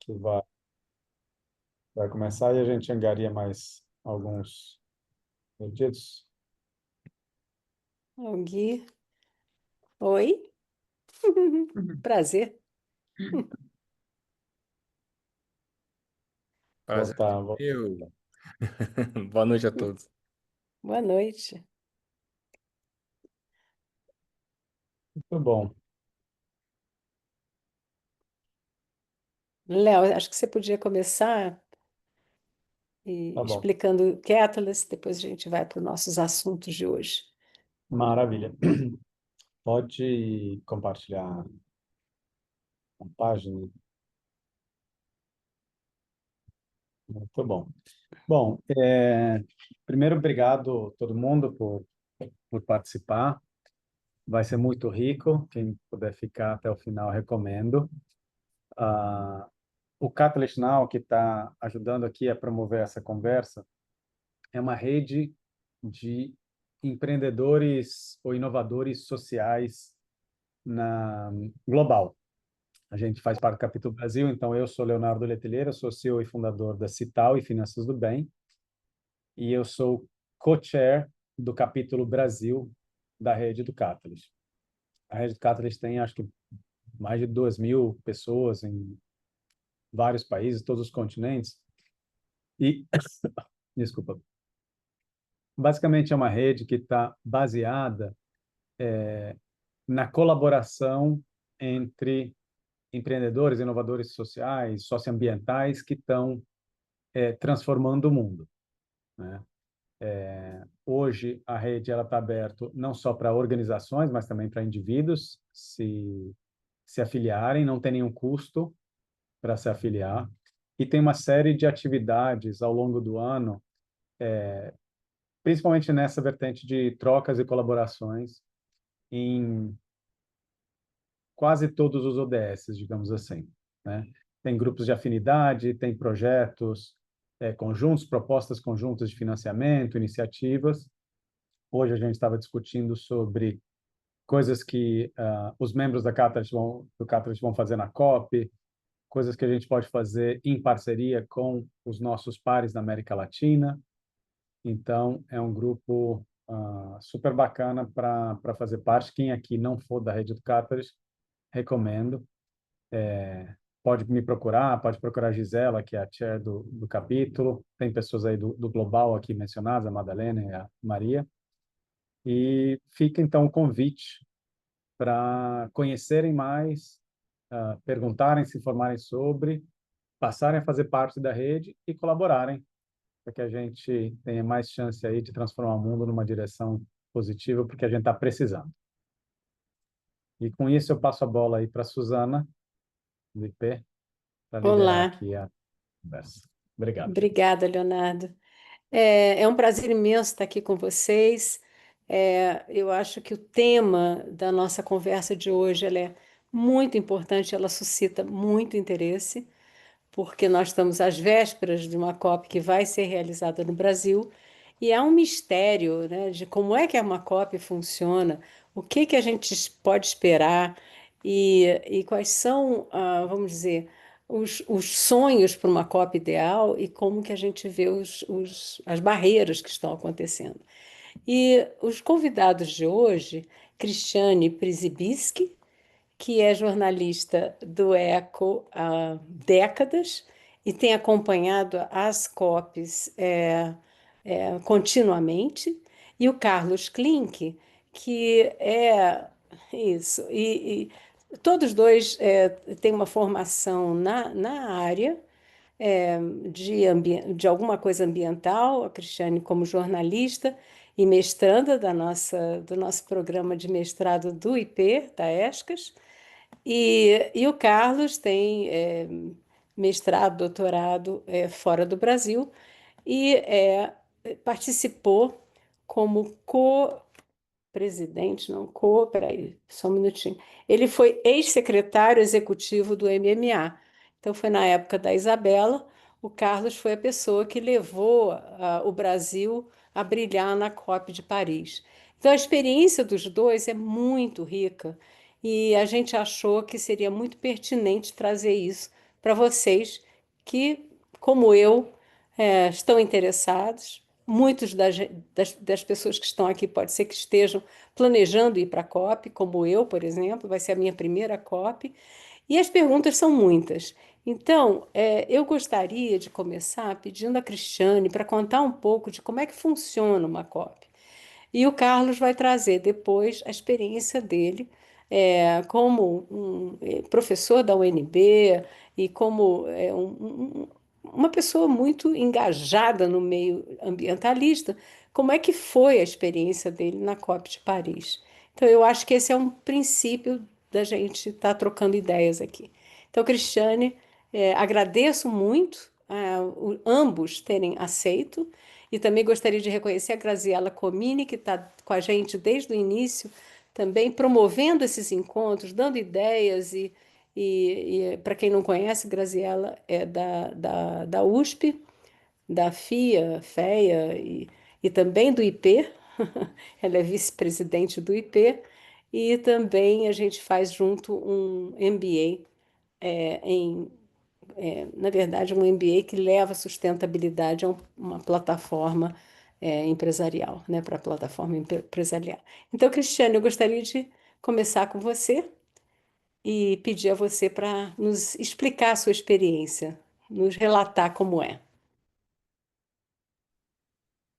que vai começar e a gente angaria mais alguns pedidos. O Gui. Oi? Prazer. Vou Prazer estar, é meu. Boa noite a todos. Boa noite. muito bom. Léo, acho que você podia começar Tá bom. explicando o Catalyst, depois a gente vai para os nossos assuntos de hoje. Maravilha. Pode compartilhar a página. Muito bom. Bom, primeiro, obrigado a todo mundo por participar. Vai ser muito rico. Quem puder ficar até o final, recomendo. Ah, o Catalyst Now, que está ajudando aqui a promover essa conversa, é uma rede de empreendedores ou inovadores sociais na global. A gente faz parte do Capítulo Brasil, então eu sou Leonardo Letelier, sou CEO e fundador da Cital e Finanças do Bem, e eu sou co-chair do Capítulo Brasil da rede do Catalyst. A rede do Catalyst tem, acho que, mais de 2.000 pessoas em vários países, todos os continentes, e, desculpa, basicamente é uma rede que está baseada na colaboração entre empreendedores, inovadores sociais, socioambientais que estão transformando o mundo, né? Hoje a rede ela está aberta não só para organizações, mas também para indivíduos se afiliarem, não tem nenhum custo para se afiliar e tem uma série de atividades ao longo do ano, principalmente nessa vertente de trocas e colaborações em quase todos os ODS, digamos assim, né? Tem grupos de afinidade, tem projetos conjuntos, propostas conjuntas de financiamento, iniciativas. Hoje a gente estava discutindo sobre coisas que os membros do Catalyst vão fazer na COP, coisas que a gente pode fazer em parceria com os nossos pares da América Latina. Então, é um grupo super bacana para fazer parte. Quem aqui não for da rede do Catalyst, recomendo. Pode me procurar, pode procurar a Gisela, que é a chair do capítulo. Tem pessoas aí do Global aqui mencionadas, a Madalena e a Maria. E fica, então, o convite para conhecerem mais, perguntarem, se informarem sobre, passarem a fazer parte da rede e colaborarem para que a gente tenha mais chance aí de transformar o mundo numa direção positiva, porque a gente está precisando. E com isso eu passo a bola aí para a Suzana, do IP, para liderar Olá, aqui a conversa. Obrigado. obrigada, Leonardo. É um prazer imenso estar aqui com vocês. Eu acho que o tema da nossa conversa de hoje ela é muito importante, ela suscita muito interesse, porque nós estamos às vésperas de uma COP que vai ser realizada no Brasil, e há um mistério, né, de como é que uma COP funciona, o que que a gente pode esperar e quais são, vamos dizer, os sonhos para uma COP ideal e como que a gente vê as barreiras que estão acontecendo. E os convidados de hoje, Cristiane Przybyski, que é jornalista do Eco há décadas e tem acompanhado as COPs continuamente, e o Carlos Klink, que é isso, e todos dois têm uma formação na área de alguma coisa ambiental, a Cristiane como jornalista e mestranda do nosso programa de mestrado do IP, da ESCAS, e o Carlos tem mestrado, doutorado fora do Brasil e participou como co-presidente, não, peraí, só um minutinho. Ele foi ex-secretário executivo do MMA. Então, foi na época da Isabela, o Carlos foi a pessoa que levou o Brasil a brilhar na COP de Paris. Então, a experiência dos dois é muito rica e a gente achou que seria muito pertinente trazer isso para vocês que, como eu, estão interessados. Muitos das pessoas que estão aqui pode ser que estejam planejando ir para a COP, como eu, por exemplo, vai ser a minha primeira COP. E as perguntas são muitas. Então, eu gostaria de começar pedindo a Cristiane para contar um pouco de como é que funciona uma COP. E o Carlos vai trazer depois a experiência dele como professor da UNB e como uma pessoa muito engajada no meio ambientalista, como é que foi a experiência dele na COP de Paris. Então, eu acho que esse é um princípio da gente estar trocando ideias aqui. Então, Cristiane, agradeço muito ambos terem aceito. E também gostaria de reconhecer a Graziela Comini, que está com a gente desde o início, também promovendo esses encontros, dando ideias. E para quem não conhece, Graziela é da USP, da FEA e também do IP. Ela é vice-presidente do IP. E também a gente faz junto um MBA na verdade, um MBA que leva sustentabilidade a uma plataforma empresarial, né, para a plataforma empresarial. Então, Cristiane, eu gostaria de começar com você e pedir a você para nos explicar a sua experiência, nos relatar como é.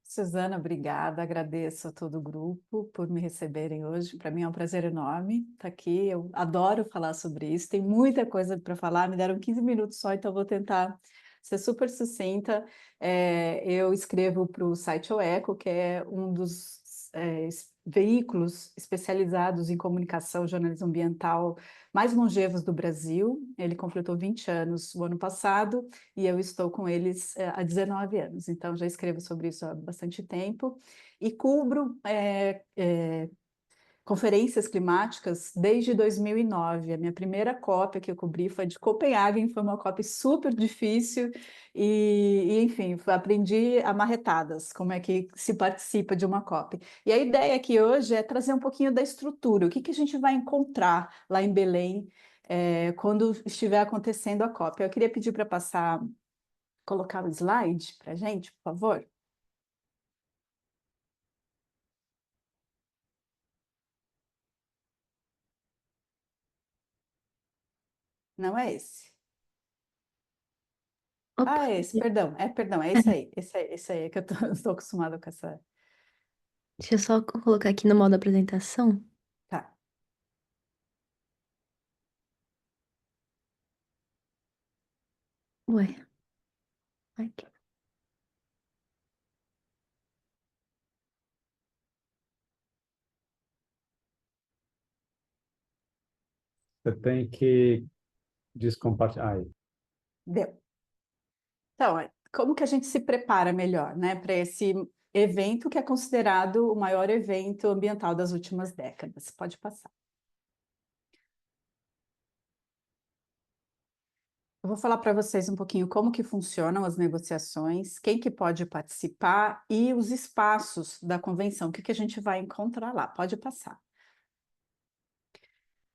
Suzana, obrigada. Agradeço a todo o grupo por me receberem hoje. Para mim é um prazer enorme estar aqui. Eu adoro falar sobre isso. Tem muita coisa para falar. Me deram 15 minutos só, então vou tentar ser super sucinta. Eu escrevo para o site O Eco, que é um dos veículos especializados em comunicação e jornalismo ambiental mais longevos do Brasil. Ele completou 20 anos o ano passado e eu estou com eles há 19 anos, então já escrevo sobre isso há bastante tempo e cubro conferências climáticas desde 2009. A minha primeira COP que eu cobri foi de Copenhague, foi uma COP super difícil enfim, aprendi a marretadas, como é que se participa de uma COP. E a ideia aqui hoje é trazer um pouquinho da estrutura, o que a gente vai encontrar lá em Belém quando estiver acontecendo a COP. Eu queria pedir para colocar o slide para a gente, por favor. Não é esse. Opa, Ah, é esse, perdão, é esse aí, que eu estou acostumada com essa. deixa eu só colocar aqui no modo apresentação. Tá. Ué, aqui. Você tem que descompartilhar. Aí. Deu. Então, como que a gente se prepara melhor, né, para esse evento que é considerado o maior evento ambiental das últimas décadas? Pode passar. Eu vou falar para vocês um pouquinho como que funcionam as negociações, quem que pode participar e os espaços da convenção, o que a gente vai encontrar lá. Pode passar.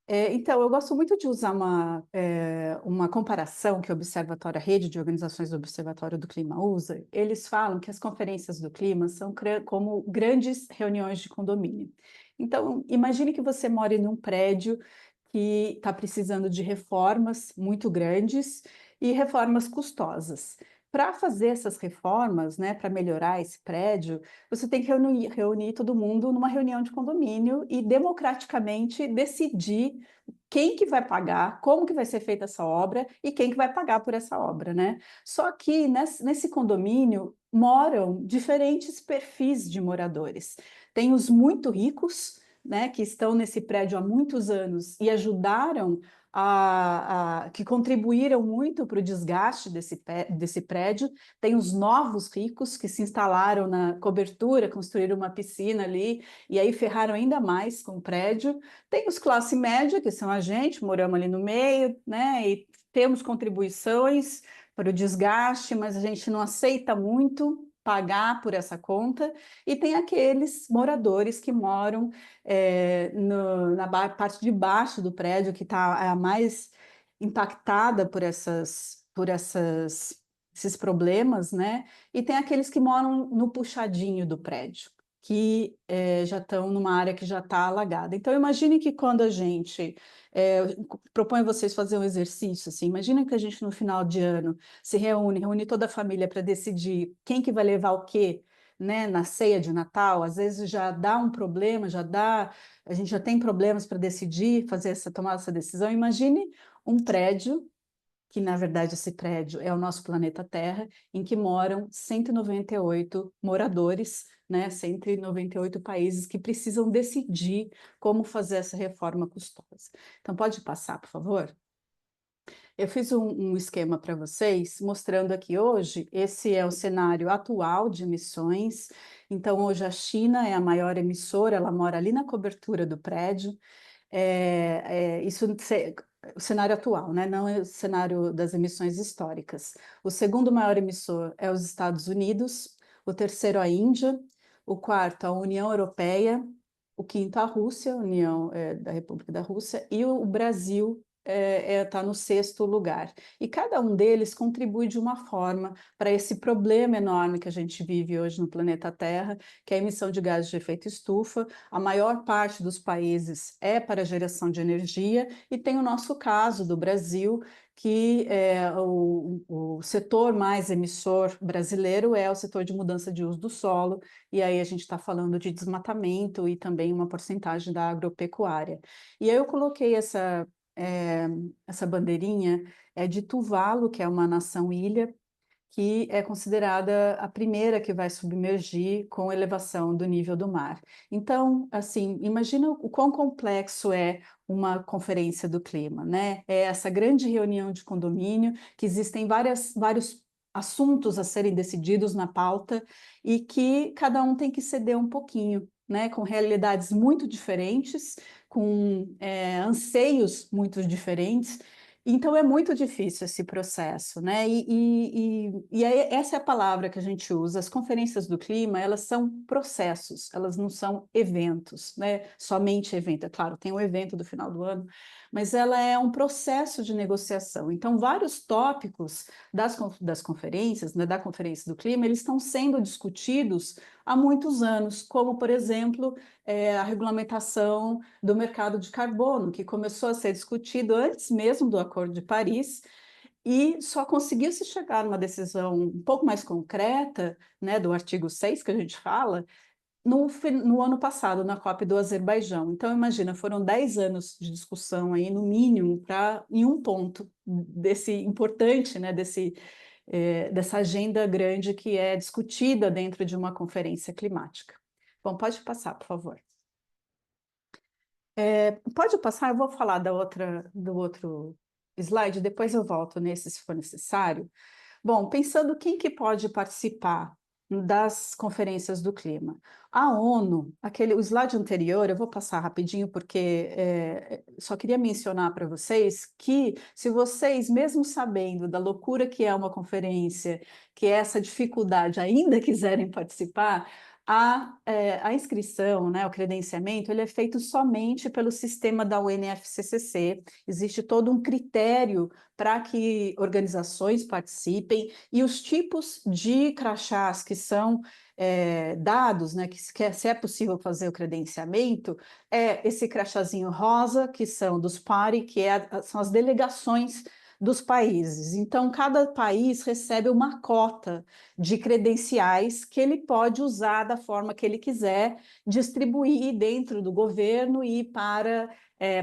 Então, eu gosto muito de usar uma comparação que o Observatório, a rede de organizações do Observatório do Clima usa. Eles falam que as conferências do clima são como grandes reuniões de condomínio. Então, imagine que você mora em um prédio que está precisando de reformas muito grandes e reformas custosas. Para fazer essas reformas, né, para melhorar esse prédio, você tem que reunir todo mundo numa reunião de condomínio e democraticamente decidir quem que vai pagar, como que vai ser feita essa obra e quem que vai pagar por essa obra, né? Só que nesse condomínio moram diferentes perfis de moradores. Tem os muito ricos, né, que estão nesse prédio há muitos anos e ajudaram que contribuíram muito para o desgaste desse prédio. Tem os novos ricos que se instalaram na cobertura, construíram uma piscina ali e aí ferraram ainda mais com o prédio. Tem os classe média, que são a gente, moramos ali no meio, né? E temos contribuições para o desgaste, mas a gente não aceita muito pagar por essa conta. E tem aqueles moradores que moram na parte de baixo do prédio, que está a mais impactada por esses problemas, né? E tem aqueles que moram no puxadinho do prédio, que já estão numa área que já está alagada. Então, imagine que quando a gente propõe vocês fazer um exercício, assim, imagina que a gente no final de ano se reúne toda a família para decidir quem que vai levar o quê, né, na ceia de Natal. Às vezes já dá um problema, a gente já tem problemas para decidir, tomar essa decisão. Imagine um prédio que na verdade esse prédio é o nosso planeta Terra, em que moram 198 moradores, né, 198 países que precisam decidir como fazer essa reforma custosa. Então, pode passar, por favor? Eu fiz um esquema para vocês, mostrando aqui hoje, esse é o cenário atual de emissões. Então, hoje a China é a maior emissora, ela mora ali na cobertura do prédio. O cenário atual, né? Não é o cenário das emissões históricas. O segundo maior emissor é os Estados Unidos, o terceiro a Índia, o quarto a União Europeia, o quinto a Rússia, da República da Rússia, e o Brasil está no sexto lugar. E cada um deles contribui de uma forma para esse problema enorme que a gente vive hoje no planeta Terra, que é a emissão de gases de efeito estufa. A maior parte dos países é para a geração de energia, e tem o nosso caso do Brasil, que o setor mais emissor brasileiro é o setor de mudança de uso do solo, e aí a gente está falando de desmatamento e também uma porcentagem da agropecuária. E aí eu coloquei essa bandeirinha de Tuvalu, que é uma nação-ilha, que é considerada a primeira que vai submergir com elevação do nível do mar. Então, assim, imagina o quão complexo é uma conferência do clima, né? É essa grande reunião de condomínio, que existem vários assuntos a serem decididos na pauta e que cada um tem que ceder um pouquinho, né? Com realidades muito diferentes, com anseios muito diferentes. Então, é muito difícil esse processo, né? Essa é a palavra que a gente usa. As conferências do clima, elas são processos, elas não são eventos, né? Somente evento. É claro, tem o evento do final do ano, mas ela é um processo de negociação. Então, vários tópicos das conferências, né, da Conferência do Clima, eles estão sendo discutidos há muitos anos, como, por exemplo, a regulamentação do mercado de carbono, que começou a ser discutido antes mesmo do Acordo de Paris, e só conseguiu se chegar numa decisão um pouco mais concreta, né, do artigo 6 que a gente fala, no ano passado, na COP do Azerbaijão. Então, imagina, foram 10 anos de discussão aí, no mínimo, em um ponto desse importante, né, dessa agenda grande que é discutida dentro de uma conferência climática. Bom, pode passar, por favor. Pode passar, eu vou falar do outro slide, depois eu volto nesse, se for necessário. Bom, pensando quem que pode participar das conferências do clima. A ONU, o slide anterior, eu vou passar rapidinho porque só queria mencionar para vocês que se vocês, mesmo sabendo da loucura que é uma conferência, que é essa dificuldade, ainda quiserem participar, a inscrição, né, o credenciamento, ele é feito somente pelo sistema da UNFCCC. Existe todo um critério para que organizações participem, e os tipos de crachás que são dados, né, se é possível fazer o credenciamento, esse crachazinho rosa, que são dos PARI, são as delegações dos países. Então, cada país recebe uma cota de credenciais que ele pode usar da forma que ele quiser, distribuir dentro do governo e para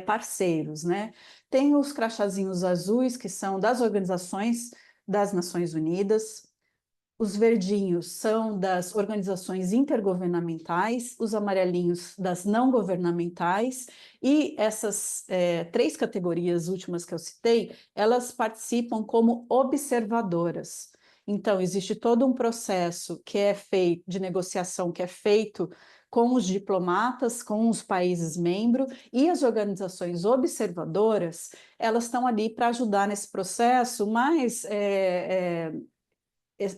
parceiros, né? Tem os crachazinhos azuis, que são das organizações das Nações Unidas. Os verdinhos são das organizações intergovernamentais, os amarelinhos das não governamentais, e essas 3 categorias últimas que eu citei, elas participam como observadoras. Então, existe todo um processo que é feito de negociação, que é feito com os diplomatas, com os países membros, e as organizações observadoras, elas estão ali para ajudar nesse processo, mas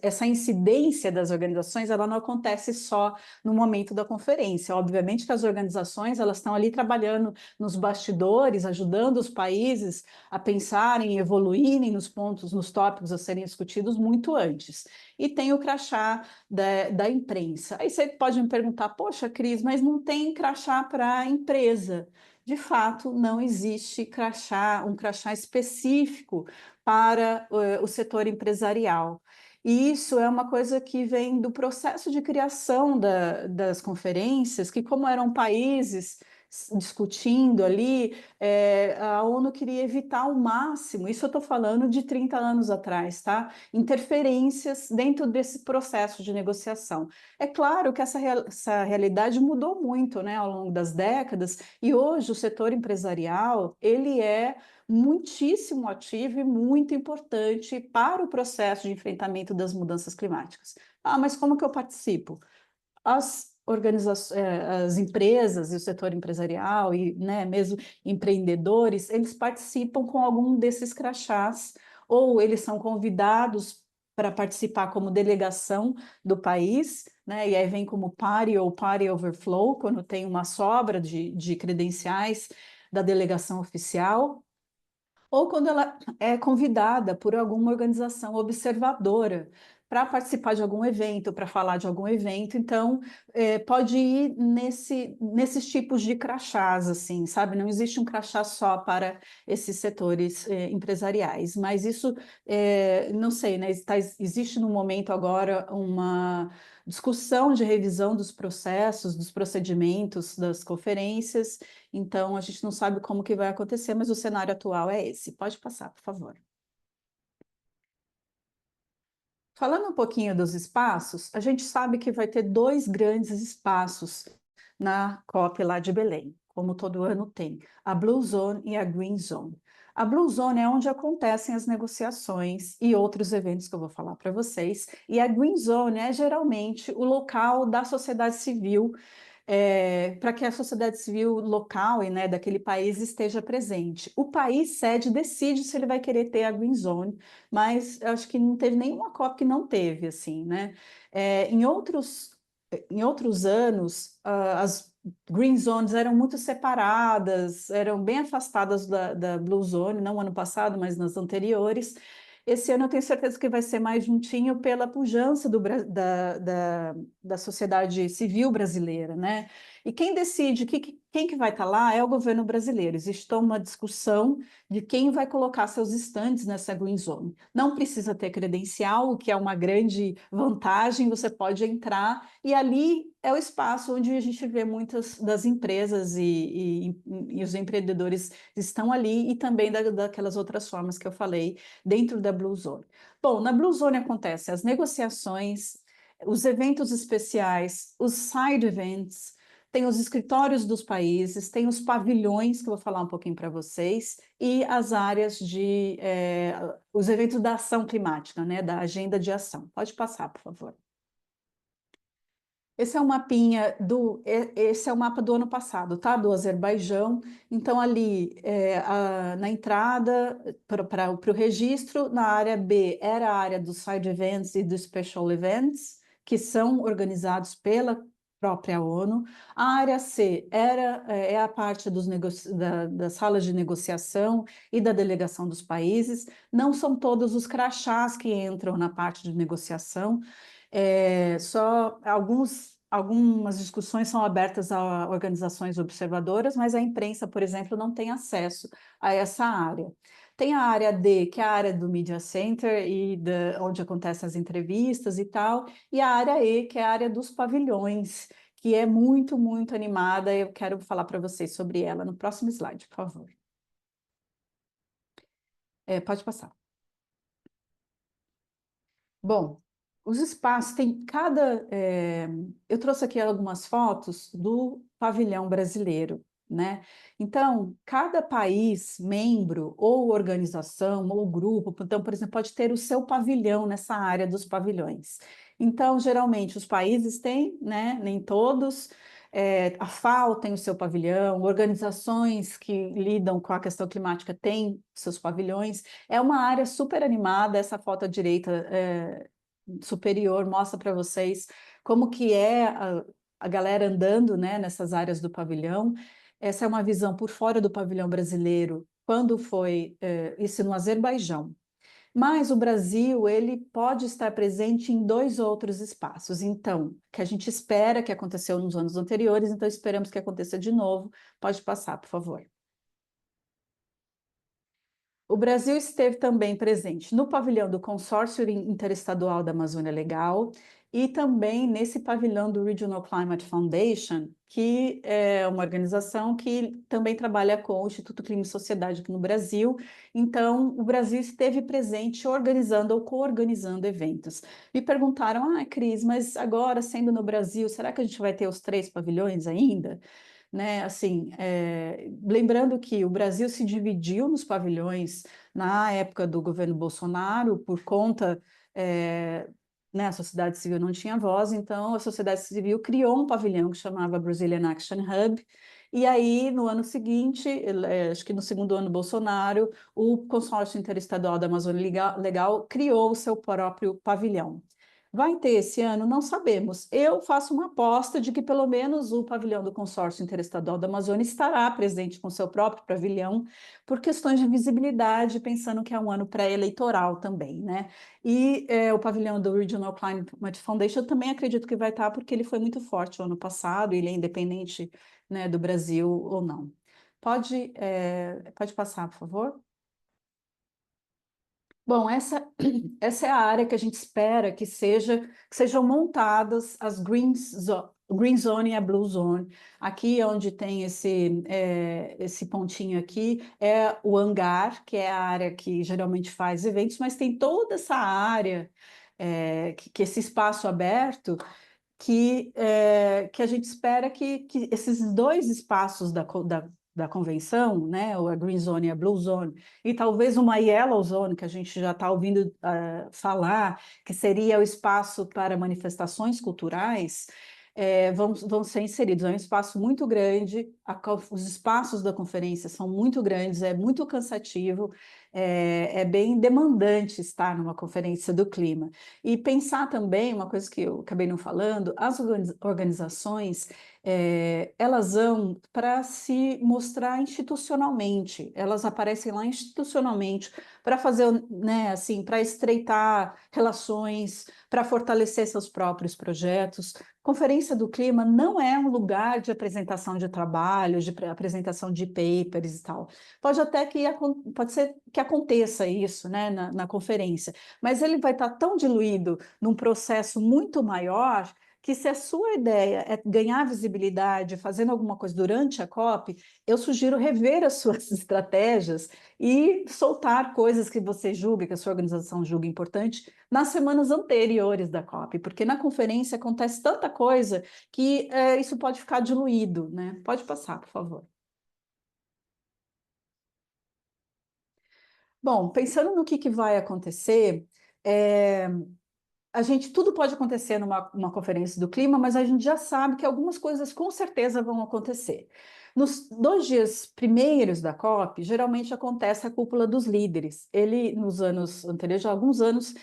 essa incidência das organizações, ela não acontece só no momento da conferência. Obviamente que as organizações, elas estão ali trabalhando nos bastidores, ajudando os países a pensarem, evoluírem nos pontos, nos tópicos a serem discutidos muito antes. E tem o crachá da imprensa. Aí você pode me perguntar, poxa, Cris, mas não tem crachá para a empresa. De fato, não existe crachá, um crachá específico para o setor empresarial. E isso é uma coisa que vem do processo de criação das conferências, que como eram países discutindo ali, a ONU queria evitar ao máximo, isso eu estou falando de 30 anos atrás, tá? Interferências dentro desse processo de negociação. É claro que essa realidade mudou muito, né, ao longo das décadas, e hoje o setor empresarial, ele é muitíssimo ativo e muito importante para o processo de enfrentamento das mudanças climáticas. Ah, mas como que eu participo? As organizações, as empresas e o setor empresarial e, né, mesmo empreendedores, eles participam com algum desses crachás ou eles são convidados para participar como delegação do país, né? E aí vem como party ou party overflow, quando tem uma sobra de credenciais da delegação oficial, ou quando ela é convidada por alguma organização observadora para participar de algum evento, para falar de algum evento, então pode ir nesses tipos de crachás, assim, sabe? Não existe um crachá só para esses setores empresariais, mas isso, não sei, né? Existe no momento agora uma discussão de revisão dos processos, dos procedimentos das conferências, então, a gente não sabe como que vai acontecer, mas o cenário atual é esse. Pode passar, por favor. Falando um pouquinho dos espaços, a gente sabe que vai ter 2 grandes espaços na COP lá de Belém, como todo ano tem, a Blue Zone e a Green Zone. A Blue Zone é onde acontecem as negociações e outros eventos que eu vou falar para vocês, e a Green Zone é geralmente o local da sociedade civil, para que a sociedade civil local e, né, daquele país esteja presente. O país sede decide se ele vai querer ter a Green Zone, mas eu acho que não teve nenhuma COP que não teve, assim, né? Em outros anos, as Green Zones eram muito separadas, eram bem afastadas da Blue Zone, não ano passado, mas nas anteriores. Esse ano eu tenho certeza que vai ser mais juntinho pela pujança da sociedade civil brasileira, né? E quem decide quem que vai estar lá é o governo brasileiro. Existe uma discussão de quem vai colocar seus estandes nessa Green Zone. Não precisa ter credencial, o que é uma grande vantagem, você pode entrar e ali é o espaço onde a gente vê muitas das empresas e os empreendedores estão ali e também daquelas outras formas que eu falei dentro da Blue Zone. Bom, na Blue Zone acontecem as negociações, os eventos especiais, os side events, tem os escritórios dos países, tem os pavilhões, que eu vou falar um pouquinho para vocês, e as áreas os eventos da ação climática, né, da agenda de ação. Pode passar, por favor. Esse é o mapa do ano passado, tá? Do Azerbaijão. Então, ali, na entrada, para o registro, na área B, era a área dos side events e dos special events, que são organizados pela própria ONU. A área C é a parte das salas de negociação e da delegação dos países. Não são todos os crachás que entram na parte de negociação. Só algumas discussões são abertas a organizações observadoras, mas a imprensa, por exemplo, não tem acesso a essa área. Tem a área D, que é a área do Media Center, onde acontecem as entrevistas e tal, e a área E, que é a área dos pavilhões, que é muito, muito animada. Eu quero falar para vocês sobre ela no próximo slide, por favor. Pode passar. Bom, os espaços têm eu trouxe aqui algumas fotos do pavilhão brasileiro, né? Então, cada país, membro, ou organização, ou grupo, então, por exemplo, pode ter o seu pavilhão nessa área dos pavilhões. Então, geralmente, os países têm, né? Nem todos. A FAO tem o seu pavilhão, organizações que lidam com a questão climática têm seus pavilhões. É uma área super animada, essa foto à direita superior mostra para vocês como que é a galera andando, né, nessas áreas do pavilhão. Essa é uma visão por fora do pavilhão brasileiro, quando foi isso no Azerbaijão. Mas o Brasil, ele pode estar presente em 2 outros espaços. Então, que a gente espera que aconteceu nos anos anteriores, então esperamos que aconteça de novo. Pode passar, por favor. O Brasil esteve também presente no pavilhão do Consórcio Interestadual da Amazônia Legal e também nesse pavilhão do Regional Climate Foundation, que é uma organização que também trabalha com o Instituto Clima e Sociedade aqui no Brasil. Então, o Brasil esteve presente organizando ou coorganizando eventos. Me perguntaram, Cris, mas agora, sendo no Brasil, será que a gente vai ter os 3 pavilhões ainda? Né, assim, lembrando que o Brasil se dividiu nos pavilhões na época do governo Bolsonaro por conta, né, a sociedade civil não tinha voz, então a sociedade civil criou um pavilhão que chamava Brazilian Action Hub, e aí no ano seguinte, acho que no segundo ano Bolsonaro, o Consórcio Interestadual da Amazônia Legal criou o seu próprio pavilhão. Vai ter esse ano? Não sabemos. Eu faço uma aposta de que pelo menos o pavilhão do Consórcio Interestadual da Amazônia estará presente com seu próprio pavilhão, por questões de visibilidade, pensando que é um ano pré-eleitoral também, né? E o pavilhão do Regional Climate Foundation eu também acredito que vai estar, porque ele foi muito forte o ano passado, ele é independente, né, do Brasil ou não. Pode passar, por favor? Bom, essa é a área que a gente espera que sejam montadas as Green Zone e a Blue Zone. Aqui onde tem esse pontinho aqui é o hangar, que é a área que geralmente faz eventos, mas tem toda essa área, que esse espaço aberto, que a gente espera que esses 2 espaços da convenção, né, a Green Zone e a Blue Zone, e talvez uma Yellow Zone, que a gente já está ouvindo falar, que seria o espaço para manifestações culturais, vão ser inseridos. É um espaço muito grande, os espaços da conferência são muito grandes, é muito cansativo, é bem demandante estar numa conferência do clima. E pensar também, uma coisa que eu acabei não falando, as organizações, elas vão para se mostrar institucionalmente, elas aparecem lá institucionalmente para fazer, né, assim, para estreitar relações, para fortalecer seus próprios projetos. Conferência do Clima não é um lugar de apresentação de trabalho, de apresentação de papers e tal. Pode ser que aconteça isso, né, na conferência, mas ele vai estar tão diluído num processo muito maior que, se a sua ideia é ganhar visibilidade fazendo alguma coisa durante a COP, eu sugiro rever as suas estratégias e soltar coisas que você julga, que a sua organização julga importante, nas semanas anteriores da COP, porque na conferência acontece tanta coisa que isso pode ficar diluído, né? Pode passar, por favor. Bom, pensando no que vai acontecer, tudo pode acontecer numa conferência do clima, mas a gente já sabe que algumas coisas com certeza vão acontecer. Nos 2 dias primeiros da COP, geralmente acontece a cúpula dos líderes. Ele, nos anos anteriores, já há alguns anos,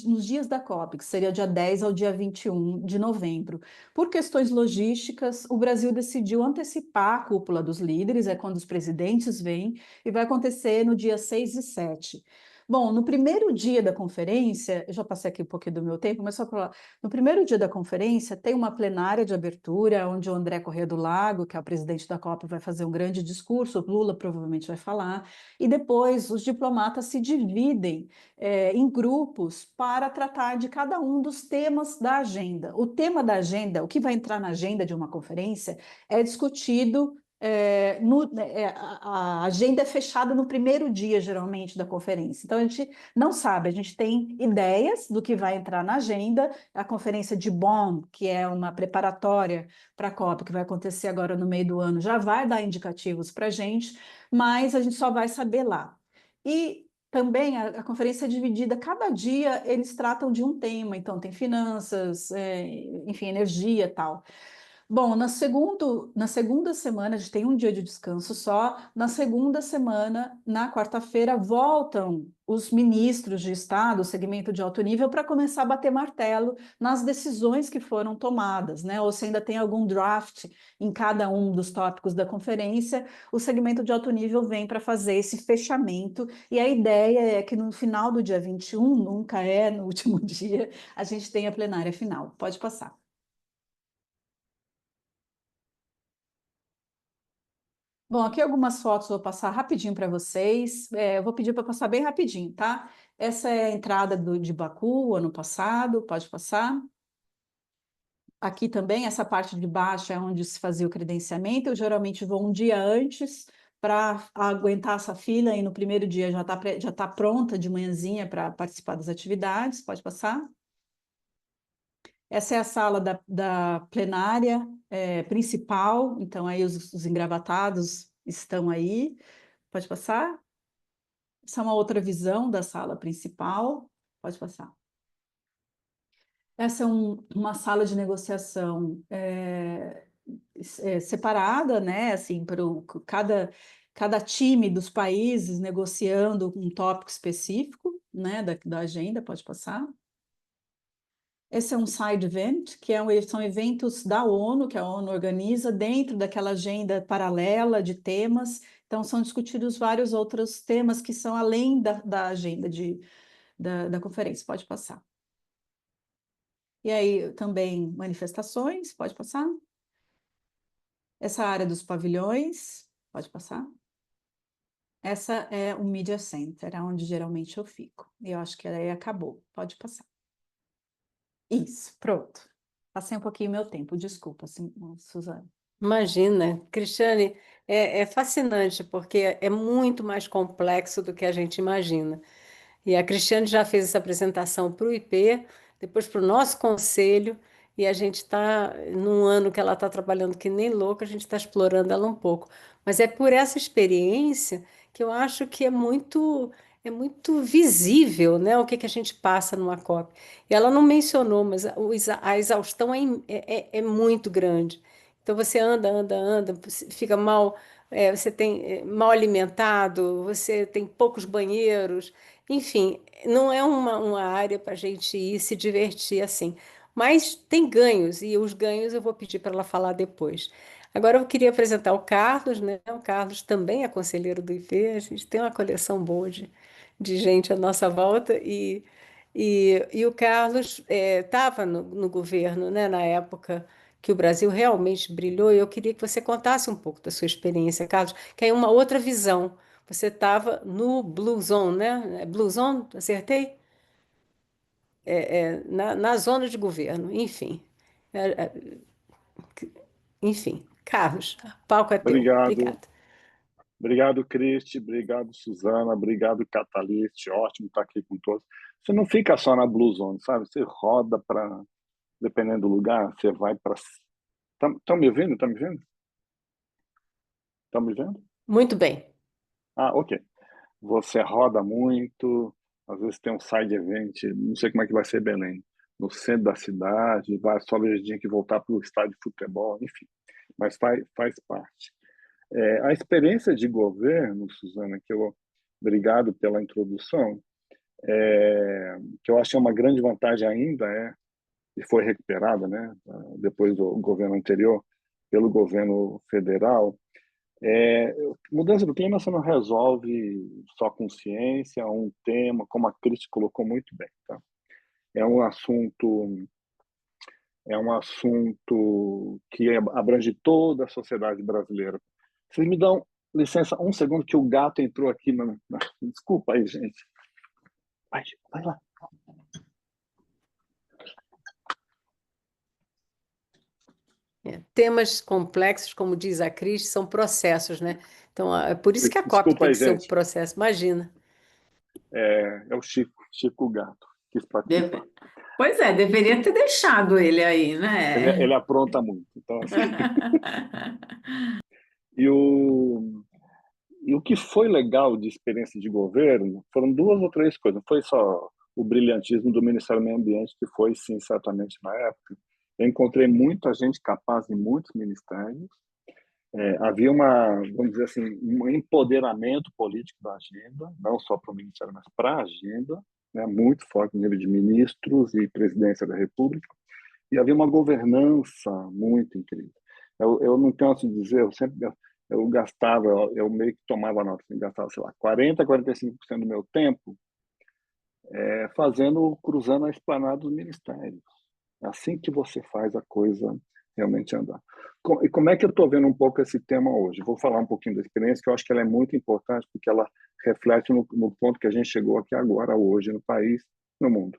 nos dias da COP, que seria dia 10 ao dia 21 de novembro. Por questões logísticas, o Brasil decidiu antecipar a cúpula dos líderes, é quando os presidentes vêm, e vai acontecer no dia 6 e 7. Bom, no primeiro dia da conferência, eu já passei aqui um pouquinho do meu tempo, mas só para no primeiro dia da conferência, tem uma plenária de abertura, onde o André Corrêa do Lago, que é o presidente da COP, vai fazer um grande discurso, o Lula provavelmente vai falar, e depois os diplomatas se dividem em grupos para tratar de cada um dos temas da agenda. O tema da agenda, o que vai entrar na agenda de uma conferência, é discutido. A agenda é fechada no primeiro dia, geralmente, da conferência. Então, a gente não sabe, a gente tem ideias do que vai entrar na agenda. A conferência de Bonn, que é uma preparatória para a COP, que vai acontecer agora no meio do ano, já vai dar indicativos para a gente, mas a gente só vai saber lá. E também a conferência é dividida, cada dia eles tratam de um tema, então tem finanças, enfim, energia e tal. Bom, na segunda semana, a gente tem um dia de descanso só. Na segunda semana, na quarta-feira, voltam os ministros de Estado, o segmento de alto nível, para começar a bater martelo nas decisões que foram tomadas, né? Ou se ainda tem algum draft em cada um dos tópicos da conferência, o segmento de alto nível vem para fazer esse fechamento. E a ideia é que no final do dia 21, nunca é no último dia, a gente tem a plenária final. Pode passar. Bom, aqui algumas fotos vou passar rapidinho para vocês. Eu vou pedir para passar bem rapidinho, tá? Essa é a entrada de Baku, ano passado, pode passar. Aqui também, essa parte de baixo é onde se fazia o credenciamento. Eu geralmente vou um dia antes para aguentar essa fila e no primeiro dia já tá pronta de manhãzinha para participar das atividades. Pode passar. Essa é a sala da plenária principal, então aí os engravatados estão aí. Pode passar? Essa é uma outra visão da sala principal. Pode passar. Essa é uma sala de negociação separada, né? Assim, para cada time dos países negociando um tópico específico, né? Da agenda. Pode passar. Esse é um side event, são eventos da ONU, que a ONU organiza dentro daquela agenda paralela de temas. Então, são discutidos vários outros temas que são além da agenda da conferência. Pode passar. E aí, também manifestações. Pode passar. Essa área dos pavilhões. Pode passar. Essa é o Media Center, onde geralmente eu fico. Eu acho que aí acabou. Pode passar. Isso, pronto. Passei um pouquinho meu tempo, desculpa, Suzana. Imagina, Cristiane, é fascinante, porque é muito mais complexo do que a gente imagina. E a Cristiane já fez essa apresentação para o IP, depois para o nosso conselho, e a gente está, num ano que ela está trabalhando que nem louca, a gente está explorando ela um pouco. Mas é por essa experiência que eu acho que é muito visível, né, o que que a gente passa numa COP. E ela não mencionou, mas a exaustão é muito grande. Então você anda, anda, anda, você fica mal, você tem mal alimentado, você tem poucos banheiros, enfim, não é uma área para a gente ir se divertir assim. Mas tem ganhos, e os ganhos eu vou pedir para ela falar depois. Agora eu queria apresentar o Carlos, né? O Carlos também é conselheiro do IP, a gente tem uma coleção boa de gente à nossa volta, e o Carlos estava no governo, né, na época que o Brasil realmente brilhou, e eu queria que você contasse um pouco da sua experiência, Carlos, que é uma outra visão. Você estava no Blue Zone, né? É Blue Zone, acertei? Na zona de governo, enfim. É, é, enfim, Carlos, o palco é teu. Obrigado, Obrigada. obrigado, Cristi, obrigado, Suzana, obrigado, Catalite, ótimo estar aqui com todos. Você não fica só na Blue Zone, sabe? Você roda para, dependendo do lugar, você vai para... Estão me ouvindo? Estão me vendo? Estão me vendo? Muito bem. Ah, ok. Você roda muito, às vezes tem um side event, não sei como é que vai ser Belém, no centro da cidade, vai só a gente tem que voltar para o estádio de futebol, enfim, mas faz parte. A experiência de governo, Suzana, obrigado pela introdução, que eu acho que é uma grande vantagem ainda, e foi recuperada, né, depois do governo anterior, pelo governo federal. Mudança do clima você não resolve só com ciência, um tema, como a Cristi colocou muito bem. Tá? É um assunto que abrange toda a sociedade brasileira. Vocês me dão licença um segundo que o gato entrou aqui. Desculpa aí, gente. Vai lá. Temas complexos, como diz a Cris, são processos, né? Então, é por isso que a COP Desculpa tem aí, que ser um gente. processo. Imagina. É o Chico o gato. Quis participar. Pois é, deveria ter deixado ele aí, né? Ele apronta muito. Então, assim, e o que foi legal de experiência de governo foram duas ou três coisas. Não foi só o brilhantismo do Ministério do Meio Ambiente, que foi, sim, certamente na época, Eu encontrei muita gente capaz em muitos ministérios. Havia vamos dizer assim, um empoderamento político da agenda, não só para o Ministério, mas para a agenda, né, muito forte no nível de ministros e presidência da República, e havia uma governança muito incrível. Eu não canso de dizer, eu gastava, eu meio que tomava nota, assim, gastava, sei lá, 40, 45% do meu tempo cruzando a esplanada dos ministérios. É assim que você faz a coisa realmente andar. E como é que eu estou vendo um pouco esse tema hoje? Vou falar um pouquinho da experiência, que eu acho que ela é muito importante, porque ela reflete no ponto que a gente chegou aqui agora, hoje, no país, no mundo.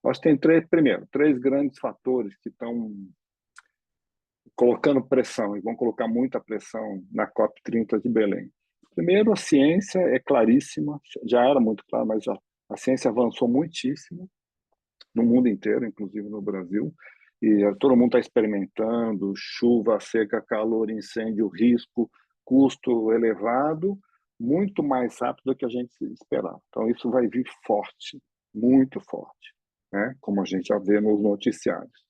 Acho que tem três grandes fatores que estão colocando pressão, e vão colocar muita pressão na COP30 de Belém. Primeiro, a ciência é claríssima, já era muito clara, mas a ciência avançou muitíssimo no mundo inteiro, inclusive no Brasil, e todo mundo está experimentando chuva, seca, calor, incêndio, risco, custo elevado, muito mais rápido do que a gente esperava. Então, isso vai vir forte, muito forte, né? Como a gente já vê nos noticiários.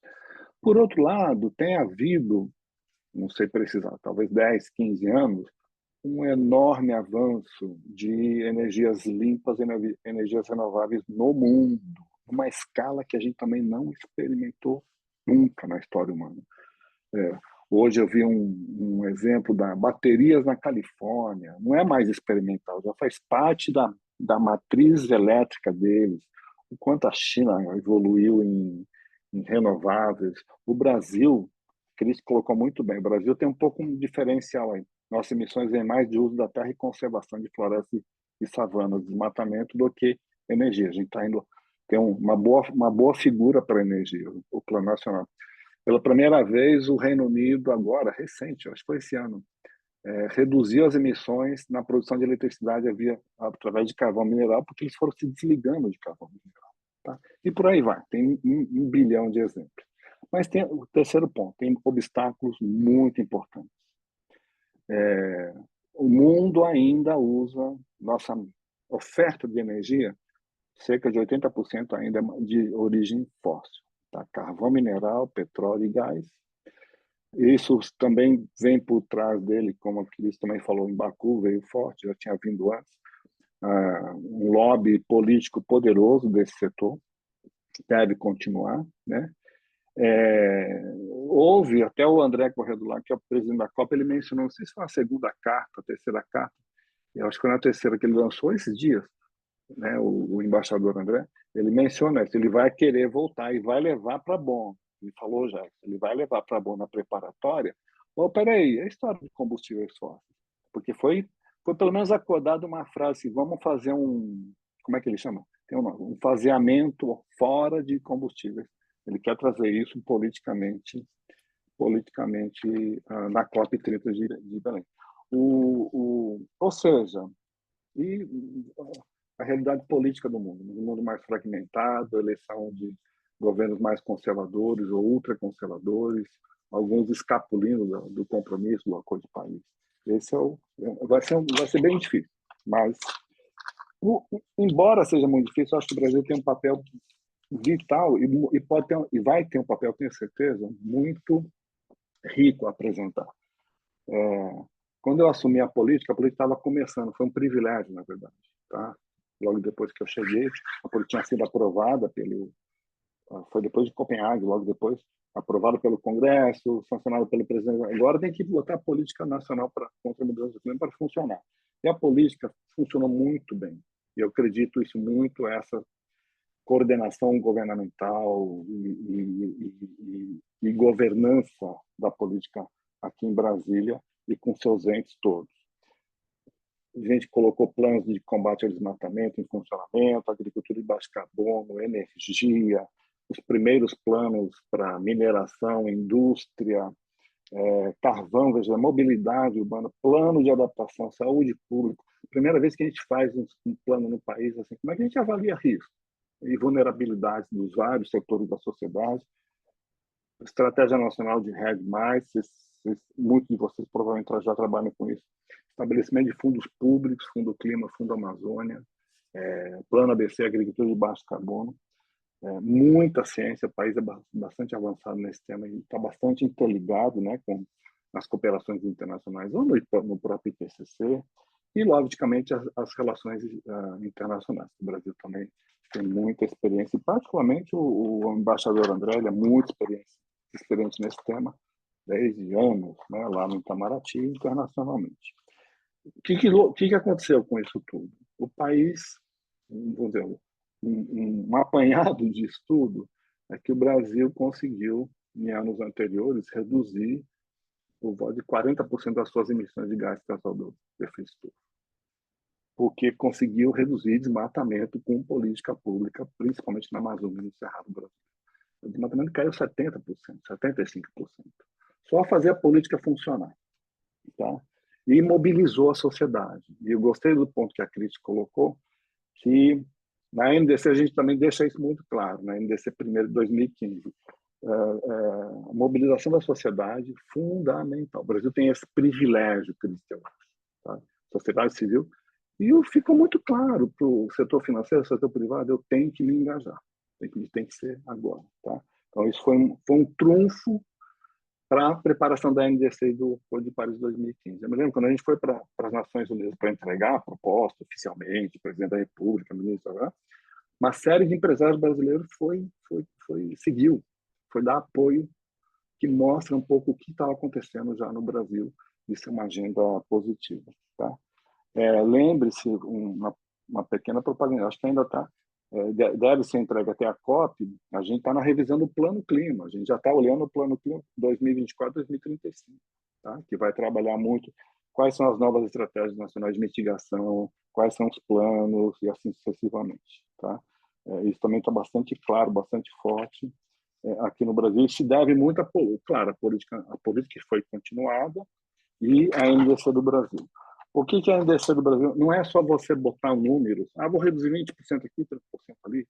Por outro lado, tem havido, não sei precisar, talvez 10, 15 anos, um enorme avanço de energias limpas, energias renováveis no mundo, numa escala que a gente também não experimentou nunca na história humana. Hoje eu vi um exemplo da baterias na Califórnia, não é mais experimental, já faz parte da matriz elétrica deles, o quanto a China evoluiu em renováveis. O Brasil, Cris colocou muito bem, o Brasil tem um pouco um diferencial aí. Nossas emissões vêm mais de uso da terra e conservação de florestas e savanas, desmatamento, do que energia. A gente está indo tem uma boa figura para a energia, o Plano Nacional. Pela primeira vez, o Reino Unido, agora, recente, acho que foi esse ano, reduziu as emissões na produção de eletricidade através de carvão mineral, porque eles foram se desligando de carvão mineral. Tá? E por aí vai, tem um bilhão de exemplos. Mas tem o terceiro ponto, tem obstáculos muito importantes. O mundo ainda usa nossa oferta de energia, cerca de 80% ainda de origem fóssil, tá? Carvão mineral, petróleo e gás. Isso também vem por trás dele, como a Cris também falou, em Baku veio forte, já tinha vindo antes, um lobby político poderoso desse setor, deve continuar, né? Houve até o André Correia do Lar, que é o presidente da Copa, ele mencionou, não sei se foi a segunda carta, a terceira carta, eu acho que foi na terceira que ele lançou esses dias, né, o embaixador André, ele menciona isso, ele vai querer voltar e vai levar para Bonn. Ele falou já, ele vai levar para Bonn na preparatória. Peraí, é a história de combustíveis fósseis. Porque foi pelo menos acordada uma frase assim, vamos fazer como é que ele chama? Tem um nome, um faseamento fora de combustíveis. Ele quer trazer isso politicamente na COP30 de Belém. Ou seja, a realidade política do mundo, um mundo mais fragmentado, eleição de governos mais conservadores ou ultraconservadores, alguns escapulindo do compromisso, do acordo de Paris. Esse vai ser bem difícil, mas embora seja muito difícil, eu acho que o Brasil tem um papel vital e vai ter um papel, tenho certeza, muito rico a apresentar. Quando eu assumi a política estava começando, foi um privilégio, na verdade, tá? Logo depois que eu cheguei, a política tinha sido aprovada foi depois de Copenhague, logo depois, aprovada pelo Congresso, sancionada pelo presidente. Agora tem que botar a política nacional contra a mudança do clima para funcionar. E a política funcionou muito bem. E eu acredito isso muito, essa coordenação governamental e governança da política aqui em Brasília e com seus entes todos. A gente colocou planos de combate ao desmatamento em funcionamento, agricultura de baixo carbono, energia, os primeiros planos para mineração, indústria, carvão, mobilidade urbana, plano de adaptação, saúde pública. Primeira vez que a gente faz um plano no país, assim, como é que a gente avalia risco e vulnerabilidade dos vários setores da sociedade? Estratégia Nacional de REG+, muitos de vocês provavelmente já trabalham com isso. Estabelecimento de fundos públicos, Fundo Clima, Fundo Amazônia, Plano ABC, Agricultura de Baixo Carbono. muita ciência, o país é bastante avançado nesse tema e está bastante interligado, né, com as cooperações internacionais, ou no próprio IPCC, e, logicamente, as relações internacionais. O Brasil também tem muita experiência, e particularmente o embaixador André, ele é muito experiente nesse tema, desde anos, né, lá no Itamaraty, internacionalmente. O que aconteceu com isso tudo? O país, vamos dizer, um apanhado de estudo é que o Brasil conseguiu, em anos anteriores, reduzir por volta de 40% das suas emissões de gás de efeito estufa, porque conseguiu reduzir desmatamento com política pública, principalmente na Amazônia e no Cerrado brasileiro. O desmatamento caiu 70%, 75%. Só fazer a política funcionar. Tá? E mobilizou a sociedade. E eu gostei do ponto que a Cris colocou, que na NDC a gente também deixa isso muito claro, na NDC primeiro de 2015. A mobilização da sociedade fundamental. O Brasil tem esse privilégio, Cristian, tá? Sociedade civil, e ficou muito claro para o setor financeiro, setor privado, eu tenho que me engajar, tem que ser agora. Tá? Então, isso foi um trunfo para a preparação da NDC do Acordo de Paris de 2015. Eu me lembro quando a gente foi para as Nações Unidas para entregar a proposta oficialmente, presidente da República, ministro, uma série de empresários brasileiros seguiu, foi dar apoio, que mostra um pouco o que estava acontecendo já no Brasil, de ser uma agenda positiva. Tá? Lembre-se, uma pequena propaganda, acho que ainda está, deve ser entregue até a COP, a gente está na revisão do Plano Clima, a gente já está olhando o Plano Clima 2024-2035, tá? Que vai trabalhar muito quais são as novas estratégias nacionais de mitigação, quais são os planos e assim sucessivamente. Tá? Isso também está bastante claro, bastante forte aqui no Brasil, e se deve muito claro, a política que foi continuada e a NDC do Brasil. O que é a NDC do Brasil? Não é só você botar números, vou reduzir 20% aqui, 30% ali.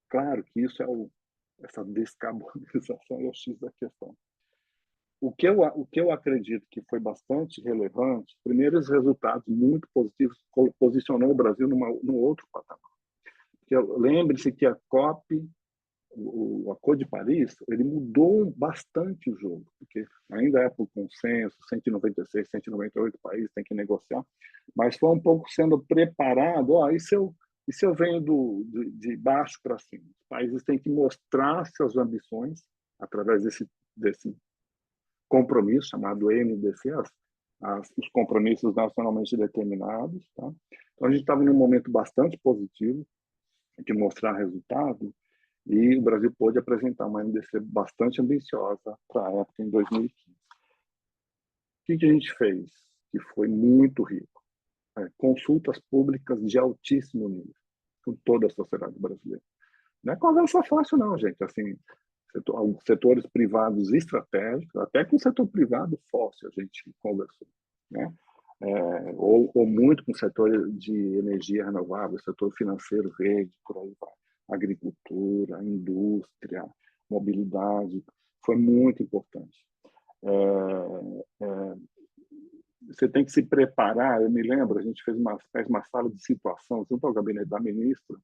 Claro que isso essa descarbonização é o X da questão. O que eu acredito que foi bastante relevante, primeiro, os resultados muito positivos posicionou o Brasil num outro patamar. Lembre-se que a COP, o Acordo de Paris, ele mudou bastante o jogo, porque ainda é por consenso, 196, 198 países têm que negociar, mas foi um pouco sendo preparado, e se eu venho de baixo para cima? Os países têm que mostrar suas ambições através desse compromisso chamado NDC, os compromissos nacionalmente determinados. Tá? Então, a gente estava num momento bastante positivo de mostrar resultado, e o Brasil pôde apresentar uma NDC bastante ambiciosa para a época em 2015. O que a gente fez? Que foi muito rico. Consultas públicas de altíssimo nível, com toda a sociedade brasileira. Não é conversa fácil, não, gente. Assim, setores privados estratégicos, até com o setor privado fóssil a gente conversou. Né? Ou muito com o setor de energia renovável, setor financeiro verde, por aí vai. Agricultura, indústria, mobilidade, foi muito importante. Você tem que se preparar. Eu me lembro, a gente fez uma sala de situação junto ao gabinete da ministra.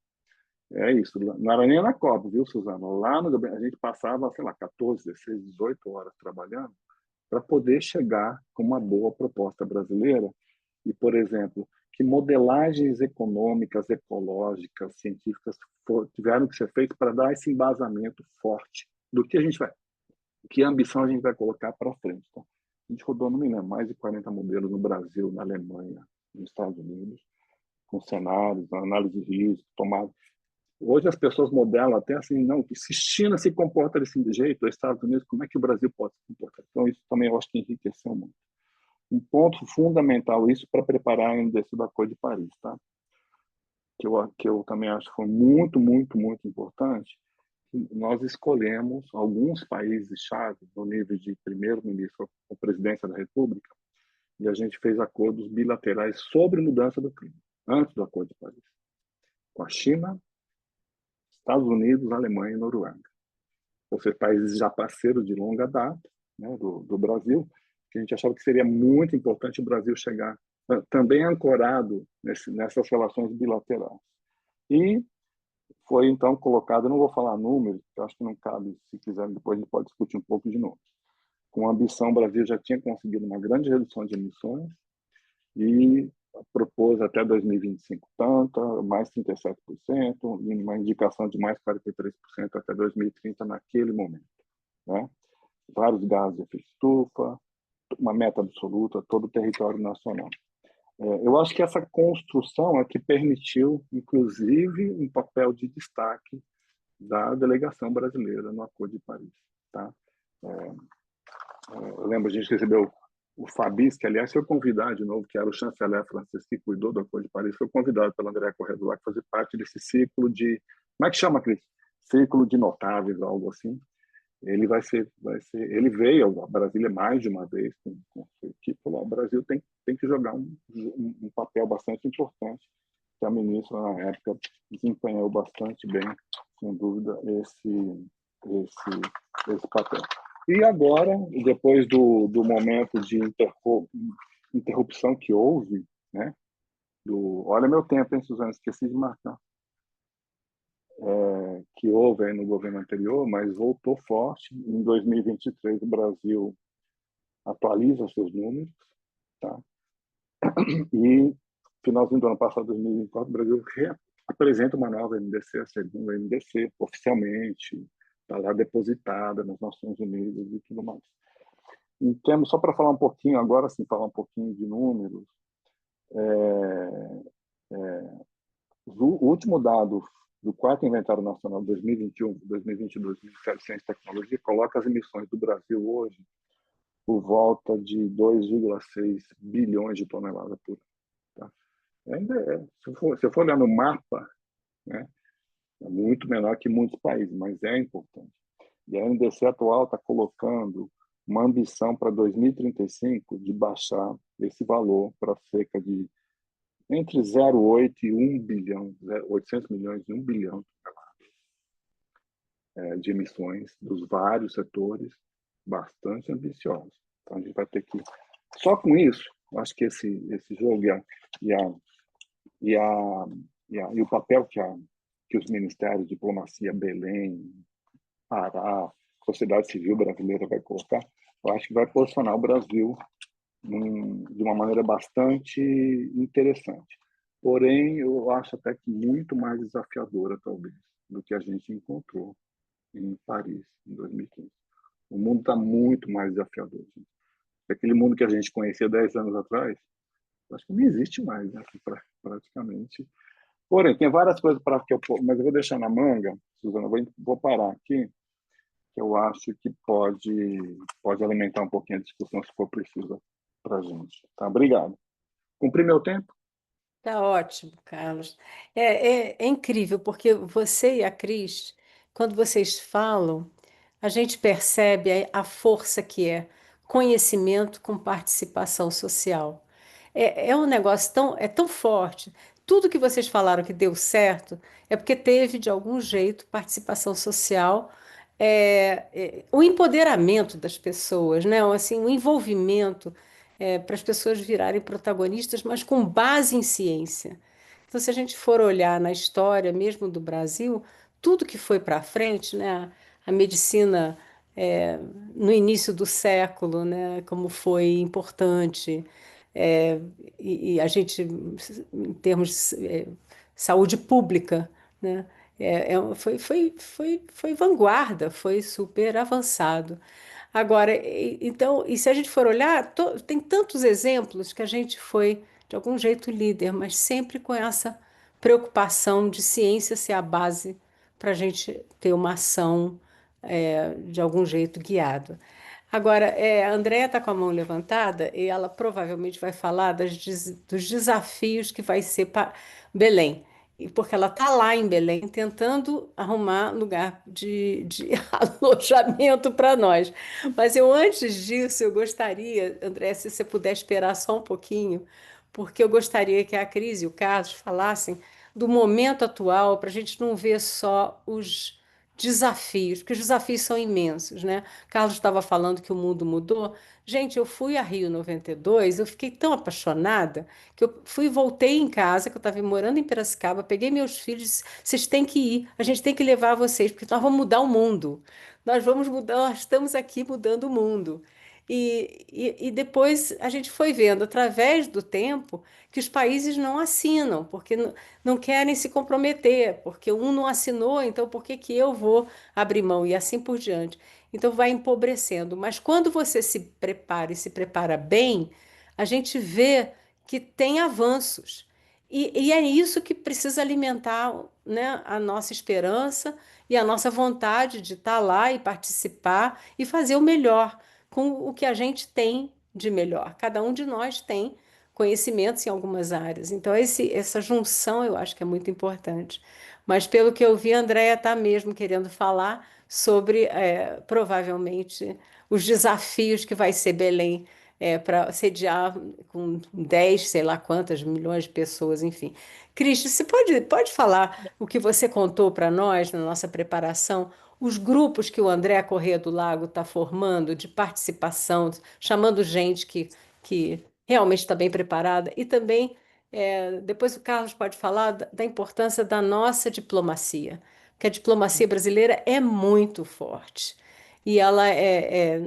É isso, não era nem na COP, viu, Suzana? Lá no gabinete, a gente passava, sei lá, 14, 16, 18 horas trabalhando para poder chegar com uma boa proposta brasileira. E, por exemplo, que modelagens econômicas, ecológicas, científicas tiveram que ser feitas para dar esse embasamento forte do que a gente vai, que ambição a gente vai colocar para frente. Tá? A gente rodou, não me lembro, mais de 40 modelos no Brasil, na Alemanha, nos Estados Unidos, com cenários, análise de risco, tomada. Hoje as pessoas modelam até assim, não, se China se comporta desse jeito, os Estados Unidos, como é que o Brasil pode se comportar? Então, isso também eu acho que enriqueceu muito. Um ponto fundamental isso para preparar a NDC do Acordo de Paris, tá? Que eu também acho que foi muito, muito, muito importante. Nós escolhemos alguns países-chave no nível de primeiro-ministro ou presidência da República, e a gente fez acordos bilaterais sobre mudança do clima, antes do Acordo de Paris, com a China, Estados Unidos, Alemanha e Noruega. Ou seja, países já parceiros de longa data, né, do Brasil, que a gente achava que seria muito importante o Brasil chegar também ancorado nessas relações bilaterais. E foi então colocado, eu não vou falar números, porque eu acho que não cabe, se quiser, depois a gente pode discutir um pouco de números. Com a ambição, o Brasil já tinha conseguido uma grande redução de emissões e propôs até 2025 tanto, mais 37%, e uma indicação de mais 43% até 2030 naquele momento, né? Vários gases de efeito estufa, uma meta absoluta, todo o território nacional. Eu acho que essa construção é que permitiu, inclusive, um papel de destaque da delegação brasileira no Acordo de Paris. Tá? Eu lembro, a gente recebeu o Fabis, que aliás foi convidado de novo, que era o chanceler francês que cuidou do Acordo de Paris, foi convidado pela Andréa Corrêa do Lac fazer parte desse ciclo de... Como é que chama, Cris? Ciclo de notáveis, algo assim. Ele ele veio a Brasília mais de uma vez com sua equipe, falou, o Brasil tem que jogar um papel bastante importante, que a ministra, na época, desempenhou bastante bem, sem dúvida, esse papel. E agora, depois do momento de interrupção que houve, né, olha meu tempo, hein, Suzana, esqueci de marcar, que houve aí no governo anterior, mas voltou forte. Em 2023, o Brasil atualiza seus números, tá? E finalzinho do ano passado, 2024, o Brasil apresenta uma nova NDC, a segunda NDC, oficialmente, está lá depositada nas Nações Unidas e tudo mais. Em termos, só para falar um pouquinho, agora sim, falar um pouquinho de números, o último dado do quarto Inventário Nacional 2021, 2022, 2027, Ciência e Tecnologia, coloca as emissões do Brasil hoje por volta de 2,6 bilhões de toneladas por ano. Tá? Se eu for olhar no mapa, né, é muito menor que muitos países, mas é importante. E a NDC atual está colocando uma ambição para 2035 de baixar esse valor para cerca de entre 0,8 e 1 bilhão, 800 milhões e 1 bilhão de emissões dos vários setores, bastante ambiciosos. Então, a gente vai ter que... Só com isso, eu acho que esse jogo e o papel que os ministérios, diplomacia, Belém, Pará, sociedade civil brasileira vai colocar, eu acho que vai posicionar o Brasil de uma maneira bastante interessante. Porém, eu acho até que muito mais desafiadora, talvez, do que a gente encontrou em Paris, em 2015. O mundo está muito mais desafiador. Gente. Aquele mundo que a gente conhecia 10 anos atrás, acho que não existe mais, né, praticamente. Porém, tem várias coisas mas eu vou deixar na manga, Suzana, vou parar aqui, que eu acho que pode alimentar um pouquinho a discussão, se for preciso, para a gente. Tá? Obrigado. Cumpri meu tempo? Tá ótimo, Carlos. É incrível, porque você e a Cris, quando vocês falam, a gente percebe a força que é conhecimento com participação social. É um negócio tão forte. Tudo que vocês falaram que deu certo é porque teve, de algum jeito, participação social, o empoderamento das pessoas, né? Assim, o envolvimento, para as pessoas virarem protagonistas, mas com base em ciência. Então, se a gente for olhar na história mesmo do Brasil, tudo que foi para frente, né? A medicina no início do século, né? Como foi importante, é, e a gente, em termos de saúde pública, né? Foi vanguarda, foi super avançado. Agora, então, e se a gente for olhar, tem tantos exemplos que a gente foi, de algum jeito, líder, mas sempre com essa preocupação de ciência ser a base para a gente ter uma ação, de algum jeito, guiada. Agora, a Andrea está com a mão levantada e ela provavelmente vai falar dos desafios que vai ser para Belém. Porque ela está lá em Belém tentando arrumar lugar de alojamento para nós. Mas antes disso, eu gostaria, André, se você puder esperar só um pouquinho, porque eu gostaria que a Cris e o Carlos falassem do momento atual, para a gente não ver só os desafios, porque os desafios são imensos, né? Carlos estava falando que o mundo mudou. Gente, eu fui a Rio 92, eu fiquei tão apaixonada que eu fui e voltei em casa, que eu estava morando em Piracicaba, peguei meus filhos e disse, vocês têm que ir, a gente tem que levar vocês, porque nós vamos mudar o mundo. Nós vamos mudar, nós estamos aqui mudando o mundo. E depois a gente foi vendo, através do tempo, que os países não assinam, porque não querem se comprometer, porque um não assinou, então por que que eu vou abrir mão? E assim por diante. Então vai empobrecendo. Mas quando você se prepara e se prepara bem, a gente vê que tem avanços. E é isso que precisa alimentar, né, a nossa esperança e a nossa vontade de estar lá e participar e fazer o melhor com o que a gente tem de melhor. Cada um de nós tem conhecimentos em algumas áreas. Então, essa junção eu acho que é muito importante. Mas, pelo que eu vi, a Andrea está mesmo querendo falar sobre, provavelmente, os desafios que vai ser Belém para sediar com 10, sei lá quantas milhões de pessoas, enfim. Cristi, você pode falar o que você contou para nós na nossa preparação? Os grupos que o André Corrêa do Lago está formando de participação, chamando gente que realmente está bem preparada, e também, depois o Carlos pode falar da importância da nossa diplomacia, porque a diplomacia brasileira é muito forte. E ela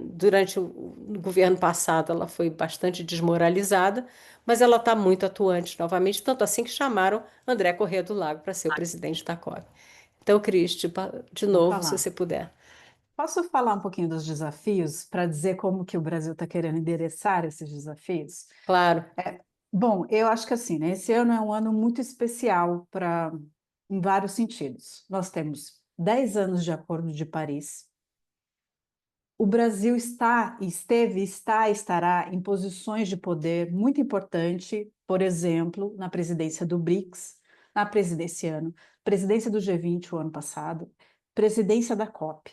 durante o governo passado, ela foi bastante desmoralizada, mas ela está muito atuante novamente, tanto assim que chamaram André Corrêa do Lago para ser o presidente da COP. Então, Cristi, de Vou novo, se falar. você puder. Posso falar um pouquinho dos desafios para dizer como que o Brasil está querendo endereçar esses desafios? Claro. Bom, eu acho que assim, né, esse ano é um ano muito especial em vários sentidos. Nós temos 10 anos de Acordo de Paris. O Brasil estará em posições de poder muito importante, por exemplo, na presidência do BRICS, na presidência ano, presidência do G20 o ano passado, presidência da COP.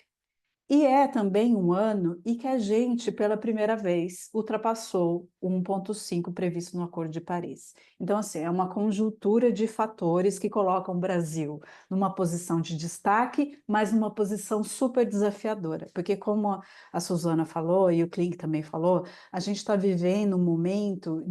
E é também um ano em que a gente, pela primeira vez, ultrapassou o 1,5 previsto no Acordo de Paris. Então, assim, é uma conjuntura de fatores que colocam o Brasil numa posição de destaque, mas numa posição super desafiadora. Porque, como a Suzana falou e o Klink também falou, a gente está vivendo um momento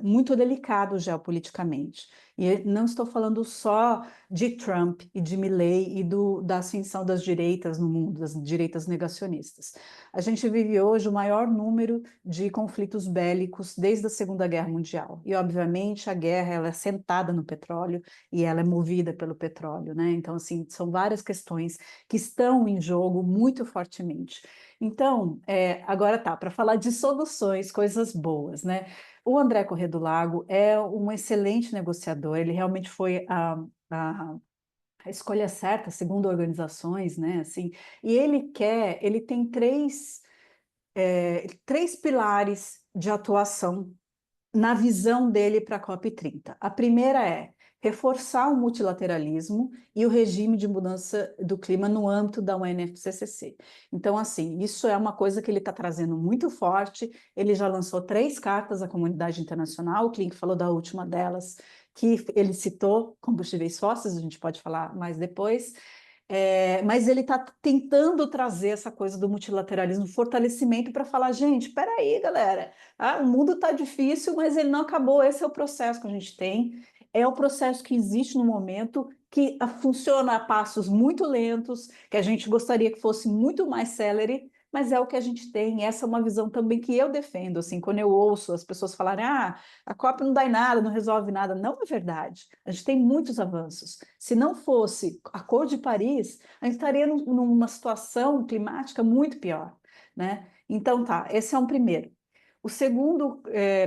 muito delicado geopoliticamente. E não estou falando só de Trump e de Milley e da ascensão das direitas no mundo, das direitas negacionistas. A gente vive hoje o maior número de conflitos bélicos desde a Segunda Guerra Mundial. E, obviamente, a guerra ela é sentada no petróleo e ela é movida pelo petróleo, né? Então, assim, são várias questões que estão em jogo muito fortemente. Então, agora tá, para falar de soluções, coisas boas, né? O André Corrêa do Lago é um excelente negociador, ele realmente foi a escolha certa, segundo organizações, né? Assim, e ele tem três pilares de atuação na visão dele para a COP30. A primeira é reforçar o multilateralismo e o regime de mudança do clima no âmbito da UNFCCC. Então, assim, isso é uma coisa que ele está trazendo muito forte. Ele já lançou 3 cartas à comunidade internacional, o Klink falou da última delas, que ele citou combustíveis fósseis, a gente pode falar mais depois. Mas ele está tentando trazer essa coisa do multilateralismo, fortalecimento para falar, gente, espera aí, galera, o mundo está difícil, mas ele não acabou, esse é o processo que a gente tem, é o processo que existe no momento, que funciona a passos muito lentos, que a gente gostaria que fosse muito mais célere, mas é o que a gente tem, essa é uma visão também que eu defendo, assim, quando eu ouço as pessoas falarem, a COP não dá em nada, não resolve nada, não é verdade, a gente tem muitos avanços, se não fosse Acordo de Paris, a gente estaria numa situação climática muito pior, né? Então tá, esse é um primeiro. O segundo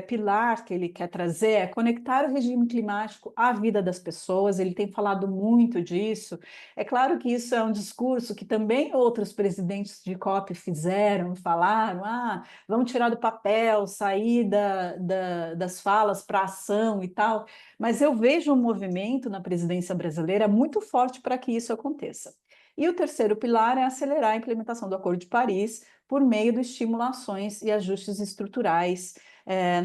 pilar que ele quer trazer é conectar o regime climático à vida das pessoas. Ele tem falado muito disso. É claro que isso é um discurso que também outros presidentes de COP fizeram, falaram, vamos tirar do papel, sair das falas para a ação e tal. Mas eu vejo um movimento na presidência brasileira muito forte para que isso aconteça. E o terceiro pilar é acelerar a implementação do Acordo de Paris, por meio de estimulações e ajustes estruturais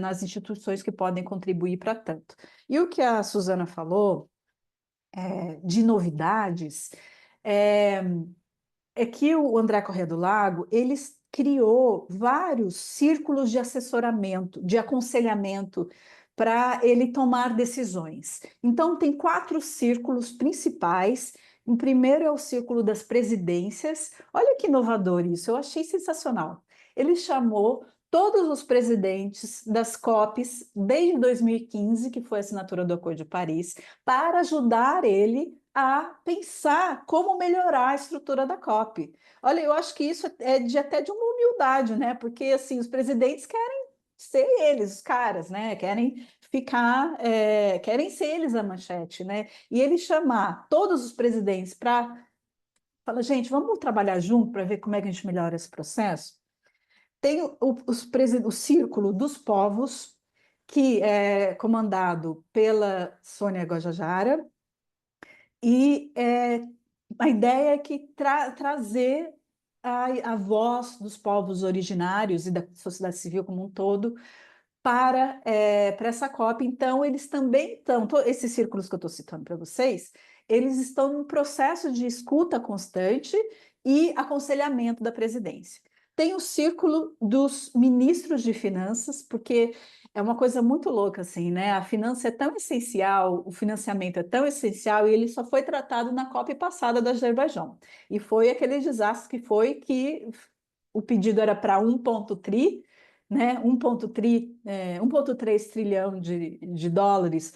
nas instituições que podem contribuir para tanto. E o que a Suzana falou de novidades, é, é que o André Corrêa do Lago, ele criou vários círculos de assessoramento, de aconselhamento, para ele tomar decisões. Então, tem 4 círculos principais. O primeiro é o círculo das presidências. Olha que inovador isso, eu achei sensacional. Ele chamou todos os presidentes das COPs desde 2015, que foi a assinatura do Acordo de Paris, para ajudar ele a pensar como melhorar a estrutura da COP. Olha, eu acho que isso é até de uma humildade, né? Porque assim, os presidentes querem ser eles, os caras, né? Querem ficar, querem ser eles a manchete, né? E ele chamar todos os presidentes para falar, gente, vamos trabalhar junto para ver como é que a gente melhora esse processo. Tem o Círculo dos Povos, que é comandado pela Sônia Guajajara, e a ideia é que trazer a voz dos povos originários e da sociedade civil como um todo para essa COP. Então, eles também estão, esses círculos que eu estou citando para vocês, eles estão num processo de escuta constante e aconselhamento da presidência. Tem o círculo dos ministros de finanças, porque é uma coisa muito louca, assim, né? A finança é tão essencial, o financiamento é tão essencial, e ele só foi tratado na COP passada do Azerbaijão. E foi aquele desastre que o pedido era para 1,3, né? 1,3 trilhão de dólares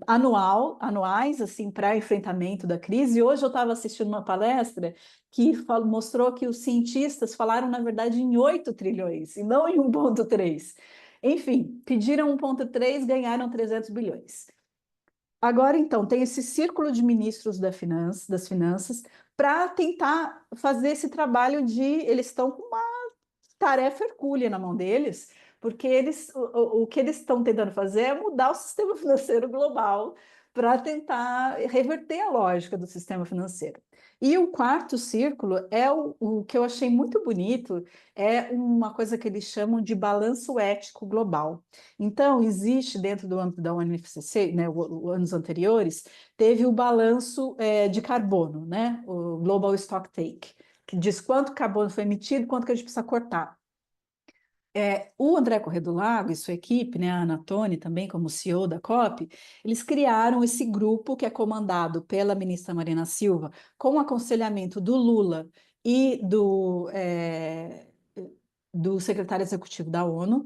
anuais, assim, para enfrentamento da crise. E hoje eu estava assistindo uma palestra que mostrou que os cientistas falaram, na verdade, em 8 trilhões, e não em 1,3. Enfim, pediram 1,3, ganharam 300 bilhões. Agora, então, tem esse círculo de ministros das finanças para tentar fazer esse trabalho eles estão com uma tarefa hercúlea na mão deles, porque o que eles estão tentando fazer é mudar o sistema financeiro global para tentar reverter a lógica do sistema financeiro. E o quarto círculo é o que eu achei muito bonito, é uma coisa que eles chamam de balanço ético global. Então, existe dentro do âmbito da UNFCCC, né, anos anteriores, teve o balanço de carbono, né, o Global Stocktake, que diz quanto carbono foi emitido, quanto que a gente precisa cortar. O André Corrêa do Lago e sua equipe, né, a Ana Toni também como CEO da COP, eles criaram esse grupo que é comandado pela ministra Marina Silva, com o aconselhamento do Lula e do secretário executivo da ONU,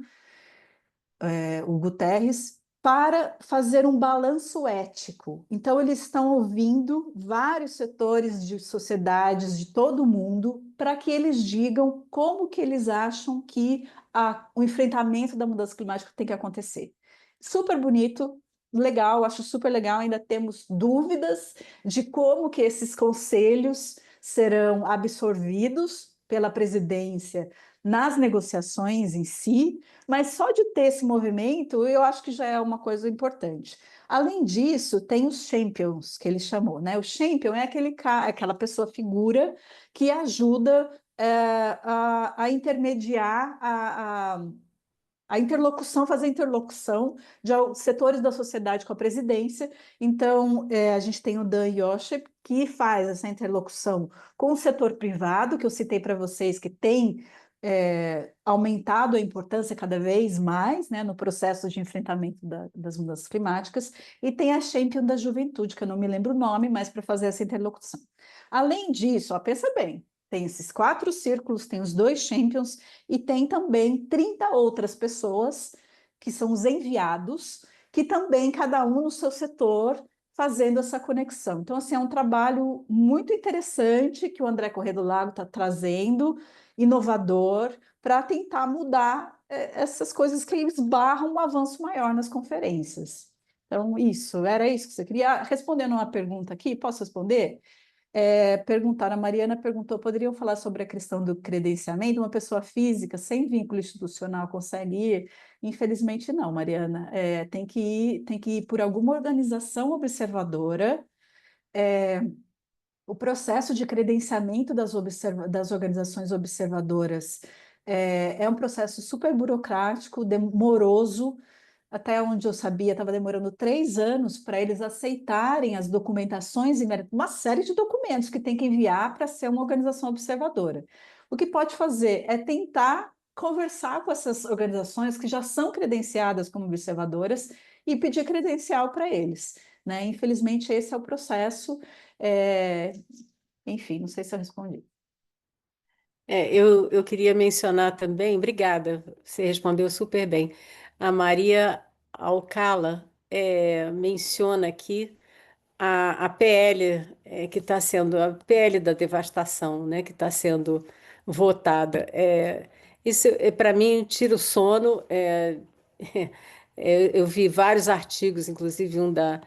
o Guterres, para fazer um balanço ético. Então, eles estão ouvindo vários setores de sociedades de todo o mundo para que eles digam como que eles acham que o enfrentamento da mudança climática tem que acontecer. Super bonito, legal, acho super legal. Ainda temos dúvidas de como que esses conselhos serão absorvidos pela presidência nas negociações em si, mas só de ter esse movimento, eu acho que já é uma coisa importante. Além disso, tem os champions, que ele chamou, né? O champion é aquela pessoa, figura, que ajuda a intermediar a interlocução, fazer interlocução de setores da sociedade com a presidência. Então, a gente tem o Dan Yoshep, que faz essa interlocução com o setor privado, que eu citei para vocês, que tem aumentado a importância cada vez mais, né, no processo de enfrentamento das mudanças climáticas, e tem a Champion da Juventude, que eu não me lembro o nome, mas para fazer essa interlocução. Além disso, pensa bem, tem esses 4 círculos, tem os 2 Champions, e tem também 30 outras pessoas, que são os enviados, que também, cada um no seu setor, fazendo essa conexão. Então, assim, é um trabalho muito interessante que o André Corrêa do Lago está trazendo, inovador, para tentar mudar essas coisas que esbarram um avanço maior nas conferências. Então, era isso que você queria. Respondendo uma pergunta aqui, posso responder? A Mariana perguntou, poderiam falar sobre a questão do credenciamento? Uma pessoa física sem vínculo institucional consegue ir? Infelizmente não, Mariana. Tem que ir por alguma organização observadora. O processo de credenciamento das organizações observadoras é um processo super burocrático, demoroso. até onde eu sabia, estava demorando 3 anos para eles aceitarem as documentações e uma série de documentos que tem que enviar para ser uma organização observadora. O que pode fazer é tentar conversar com essas organizações que já são credenciadas como observadoras e pedir credencial para eles, né? Infelizmente, esse é o processo. Enfim, não sei se eu respondi. Eu queria mencionar também, obrigada, você respondeu super bem. A Maria Alcala menciona aqui a PL que está sendo, a PL da devastação, né, que está sendo votada. Isso, para mim, tira o sono. Eu vi vários artigos, inclusive um da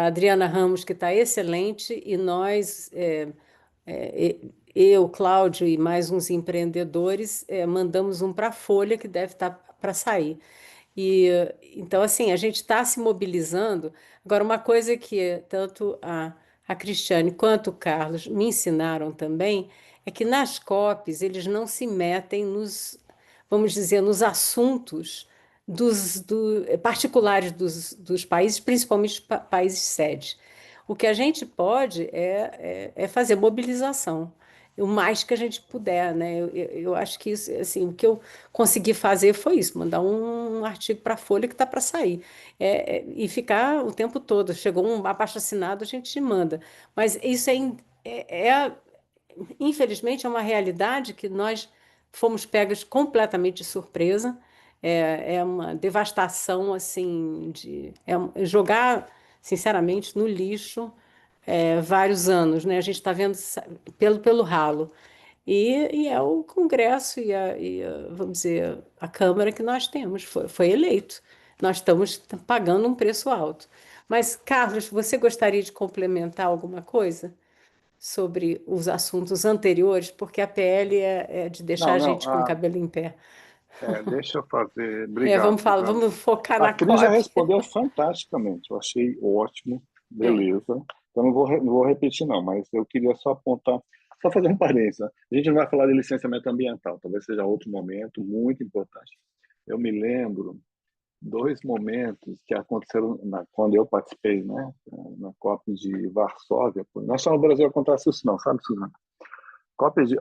Adriana Ramos, que está excelente, e nós. Eu, Cláudio e mais uns empreendedores mandamos um para a Folha que deve estar para sair. Então, assim, a gente está se mobilizando. Agora, uma coisa que tanto a Cristiane quanto o Carlos me ensinaram também é que nas COPs eles não se metem vamos dizer, nos assuntos particulares dos países, principalmente os países sede. O que a gente pode é fazer mobilização, o mais que a gente puder, né? Eu acho que isso, assim, o que eu consegui fazer foi isso, mandar um artigo para a Folha que está para sair. E ficar o tempo todo. Chegou um abaixo-assinado, a gente manda. Mas isso infelizmente, é uma realidade que nós fomos pegas completamente de surpresa. É uma devastação, assim, jogar, sinceramente, no lixo vários anos, né? A gente está vendo pelo ralo. E é o Congresso vamos dizer, a Câmara que nós temos, foi eleito. Nós estamos pagando um preço alto. Mas, Carlos, você gostaria de complementar alguma coisa sobre os assuntos anteriores? Porque a PL é de deixar Não, a não, gente com o cabelo em pé. deixa eu fazer. Obrigado, Vamos falar, Suzana. vamos focar A na Cris já COP. respondeu fantasticamente, eu achei ótimo, beleza. Então não vou repetir não, mas eu queria só apontar, só fazer um parênteses, né? A gente não vai falar de licenciamento ambiental, talvez seja outro momento muito importante. Eu me lembro 2 momentos que aconteceram quando eu participei, né, na COP de Varsóvia. Não só no Brasil acontece isso não, sabe, Suzana?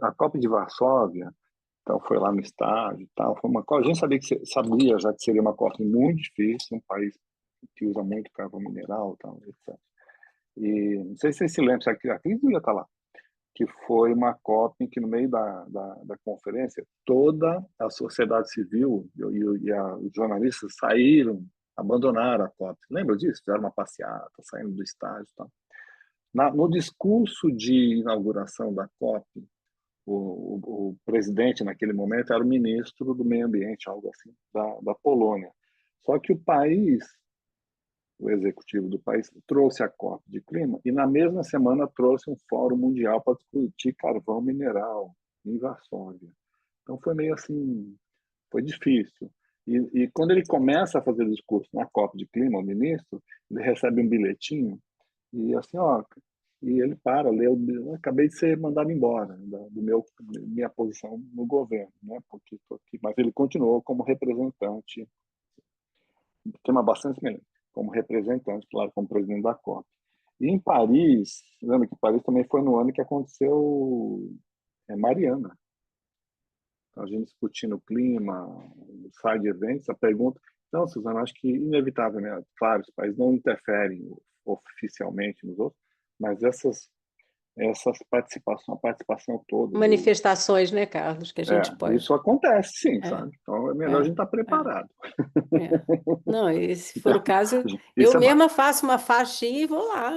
A COP de Varsóvia, então foi lá no estádio, tal, foi uma COP, a gente sabia já que seria uma COP muito difícil, um país que usa muito carvão mineral, tal, etc. E não sei se vocês se lembram, a Cris devia estar lá, que foi uma COP em que no meio da conferência toda a sociedade civil os jornalistas saíram, abandonaram a COP. Lembra disso? Fizeram uma passeata, saindo do estádio, tal. No discurso de inauguração da COP, o presidente naquele momento era o ministro do meio ambiente, algo assim, da Polônia. Só que o executivo do país, trouxe a COP de clima e na mesma semana trouxe um fórum mundial para discutir carvão mineral em Varsóvia. Então foi meio assim, foi difícil. E quando ele começa a fazer discurso na COP de clima, o ministro, ele recebe um bilhetinho e assim, ó, e ele lê eu acabei de ser mandado embora minha posição no governo, né? Porque tô aqui, mas ele continuou como representante, tema bastante semelhante, como representante, claro, como presidente da COP. E em Paris, lembra que Paris também foi no ano que aconteceu Mariana. Então, a gente discutindo o clima, side events, a pergunta. Então, Suzana, acho que inevitavelmente, claro, os países não interferem oficialmente nos outros, mas a participação toda Manifestações, né, Carlos, que a gente pode. isso acontece, sim, sabe? Então é melhor a gente estar preparado. Não, e se for o caso, Isso eu é mesma faço uma faixinha e vou lá.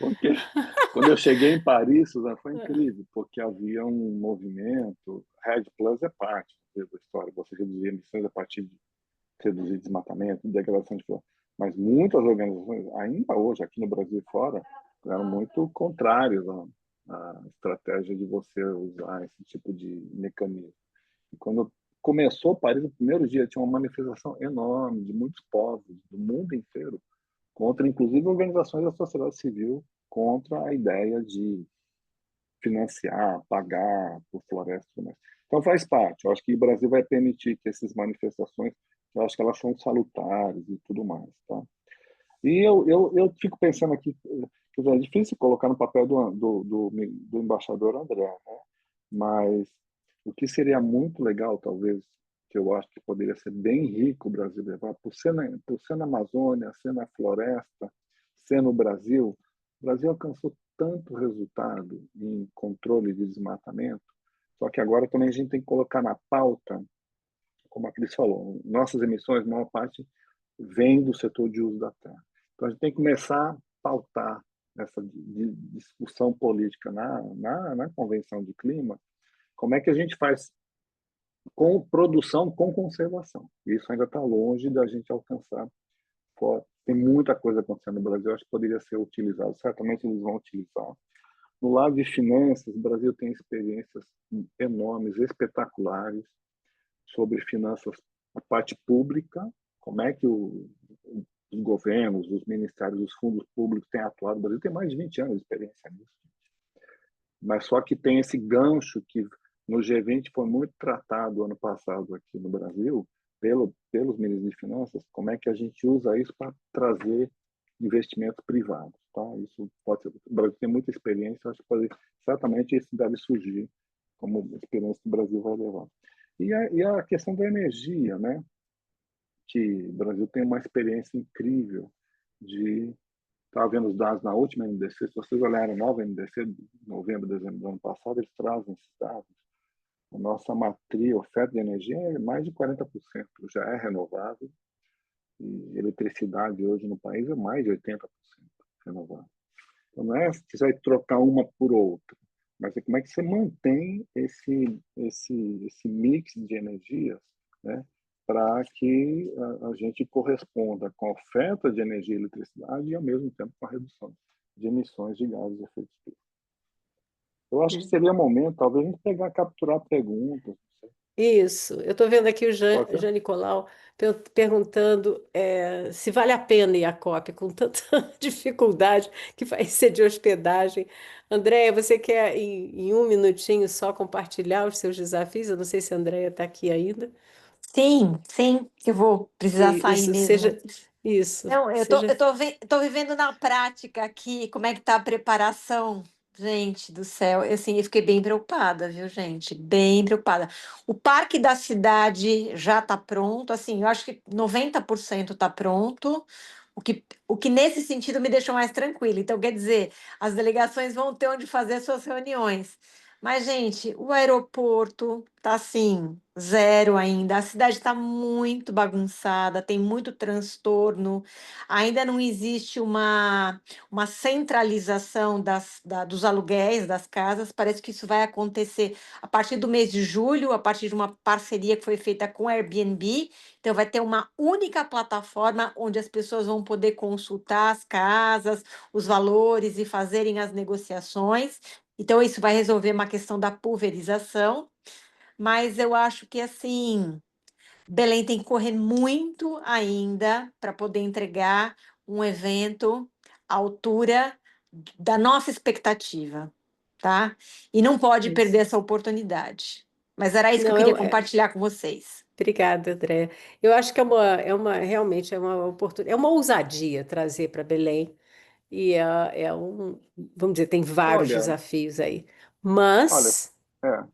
porque quando eu cheguei em Paris, Suzana, foi incrível, porque havia um movimento, Red Plus é parte da história, você reduzir emissões a partir de reduzir desmatamento, degradação de floresta, mas muitas organizações, ainda hoje, aqui no Brasil e fora, eram muito contrárias à estratégia de você usar esse tipo de mecanismo. E quando começou Paris, no primeiro dia, tinha uma manifestação enorme de muitos povos do mundo inteiro contra, inclusive, organizações da sociedade civil, contra a ideia de financiar, pagar por floresta. Então faz parte. Eu acho que o Brasil vai permitir que essas manifestações Eu acho que elas são salutares e tudo mais, tá? E eu fico pensando aqui, quer dizer, é difícil colocar no papel do embaixador André, né? Mas o que seria muito legal, talvez, que eu acho que poderia ser bem rico o Brasil levar, por ser na Amazônia, ser na floresta, ser no Brasil, o Brasil alcançou tanto resultado em controle de desmatamento, só que agora também a gente tem que colocar na pauta, como a Cris falou, nossas emissões, a maior parte vem do setor de uso da terra. Então, a gente tem que começar a pautar essa discussão política na Convenção de Clima, como é que a gente faz com produção com conservação. Isso ainda está longe da gente alcançar. Tem muita coisa acontecendo no Brasil, acho que poderia ser utilizado. Certamente eles vão utilizar. No lado de finanças, o Brasil tem experiências enormes, espetaculares, sobre finanças, a parte pública, como é que os governos, os ministérios, os fundos públicos têm atuado. O Brasil tem mais de 20 anos de experiência nisso. Mas só que tem esse gancho que no G20 foi muito tratado ano passado aqui no Brasil, pelos ministros de Finanças, como é que a gente usa isso para trazer investimentos privados. Tá? Isso pode ser, o Brasil tem muita experiência, acho que certamente isso deve surgir como experiência que o Brasil vai levar. E a questão da energia, né? Que o Brasil tem uma experiência incrível de... Estava vendo os dados na última NDC, se vocês olharem a nova NDC, de novembro, dezembro do ano passado, eles trazem esses dados. A nossa matriz, oferta de energia é mais de 40%, já é renovável, e eletricidade hoje no país é mais de 80% renovável. Então, não é que você vai trocar uma por outra, mas é como é que você mantém esse mix de energias, né, para que a gente corresponda com a oferta de energia e eletricidade e, ao mesmo tempo, com a redução de emissões de gases de efeito estufa. Eu acho que seria momento, talvez, a gente capturar perguntas. Isso, eu estou vendo aqui o Pode ser? Jean Nicolau perguntando se vale a pena ir à COP com tanta dificuldade que vai ser de hospedagem. Andréia, você quer em um minutinho só compartilhar os seus desafios? Eu não sei se a Andréia está aqui ainda. Sim, sim, eu vou precisar sair Isso, mesmo. Não, seja. tô vivendo na prática aqui como é que tá a preparação. Gente do céu, assim, eu fiquei bem preocupada, viu, gente? Bem preocupada. O parque da cidade já está pronto, assim, eu acho que 90% está pronto, o que nesse sentido me deixou mais tranquila. Então, quer dizer, as delegações vão ter onde fazer suas reuniões. Mas, gente, o aeroporto tá assim, zero ainda. A cidade está muito bagunçada, tem muito transtorno. Ainda não existe uma centralização dos aluguéis das casas. Parece que isso vai acontecer a partir do mês de julho, a partir de uma parceria que foi feita com a Airbnb. Então, vai ter uma única plataforma onde as pessoas vão poder consultar as casas, os valores e fazerem as negociações. Então, isso vai resolver uma questão da pulverização, mas eu acho que, assim, Belém tem que correr muito ainda para poder entregar um evento à altura da nossa expectativa, tá? E não pode perder Isso. essa oportunidade. Mas era isso que eu Não, queria compartilhar com vocês. Obrigada, André. Eu acho que realmente é uma oportunidade, é uma ousadia trazer para Belém. E vamos dizer, tem vários Olha, desafios aí. olha, Mas,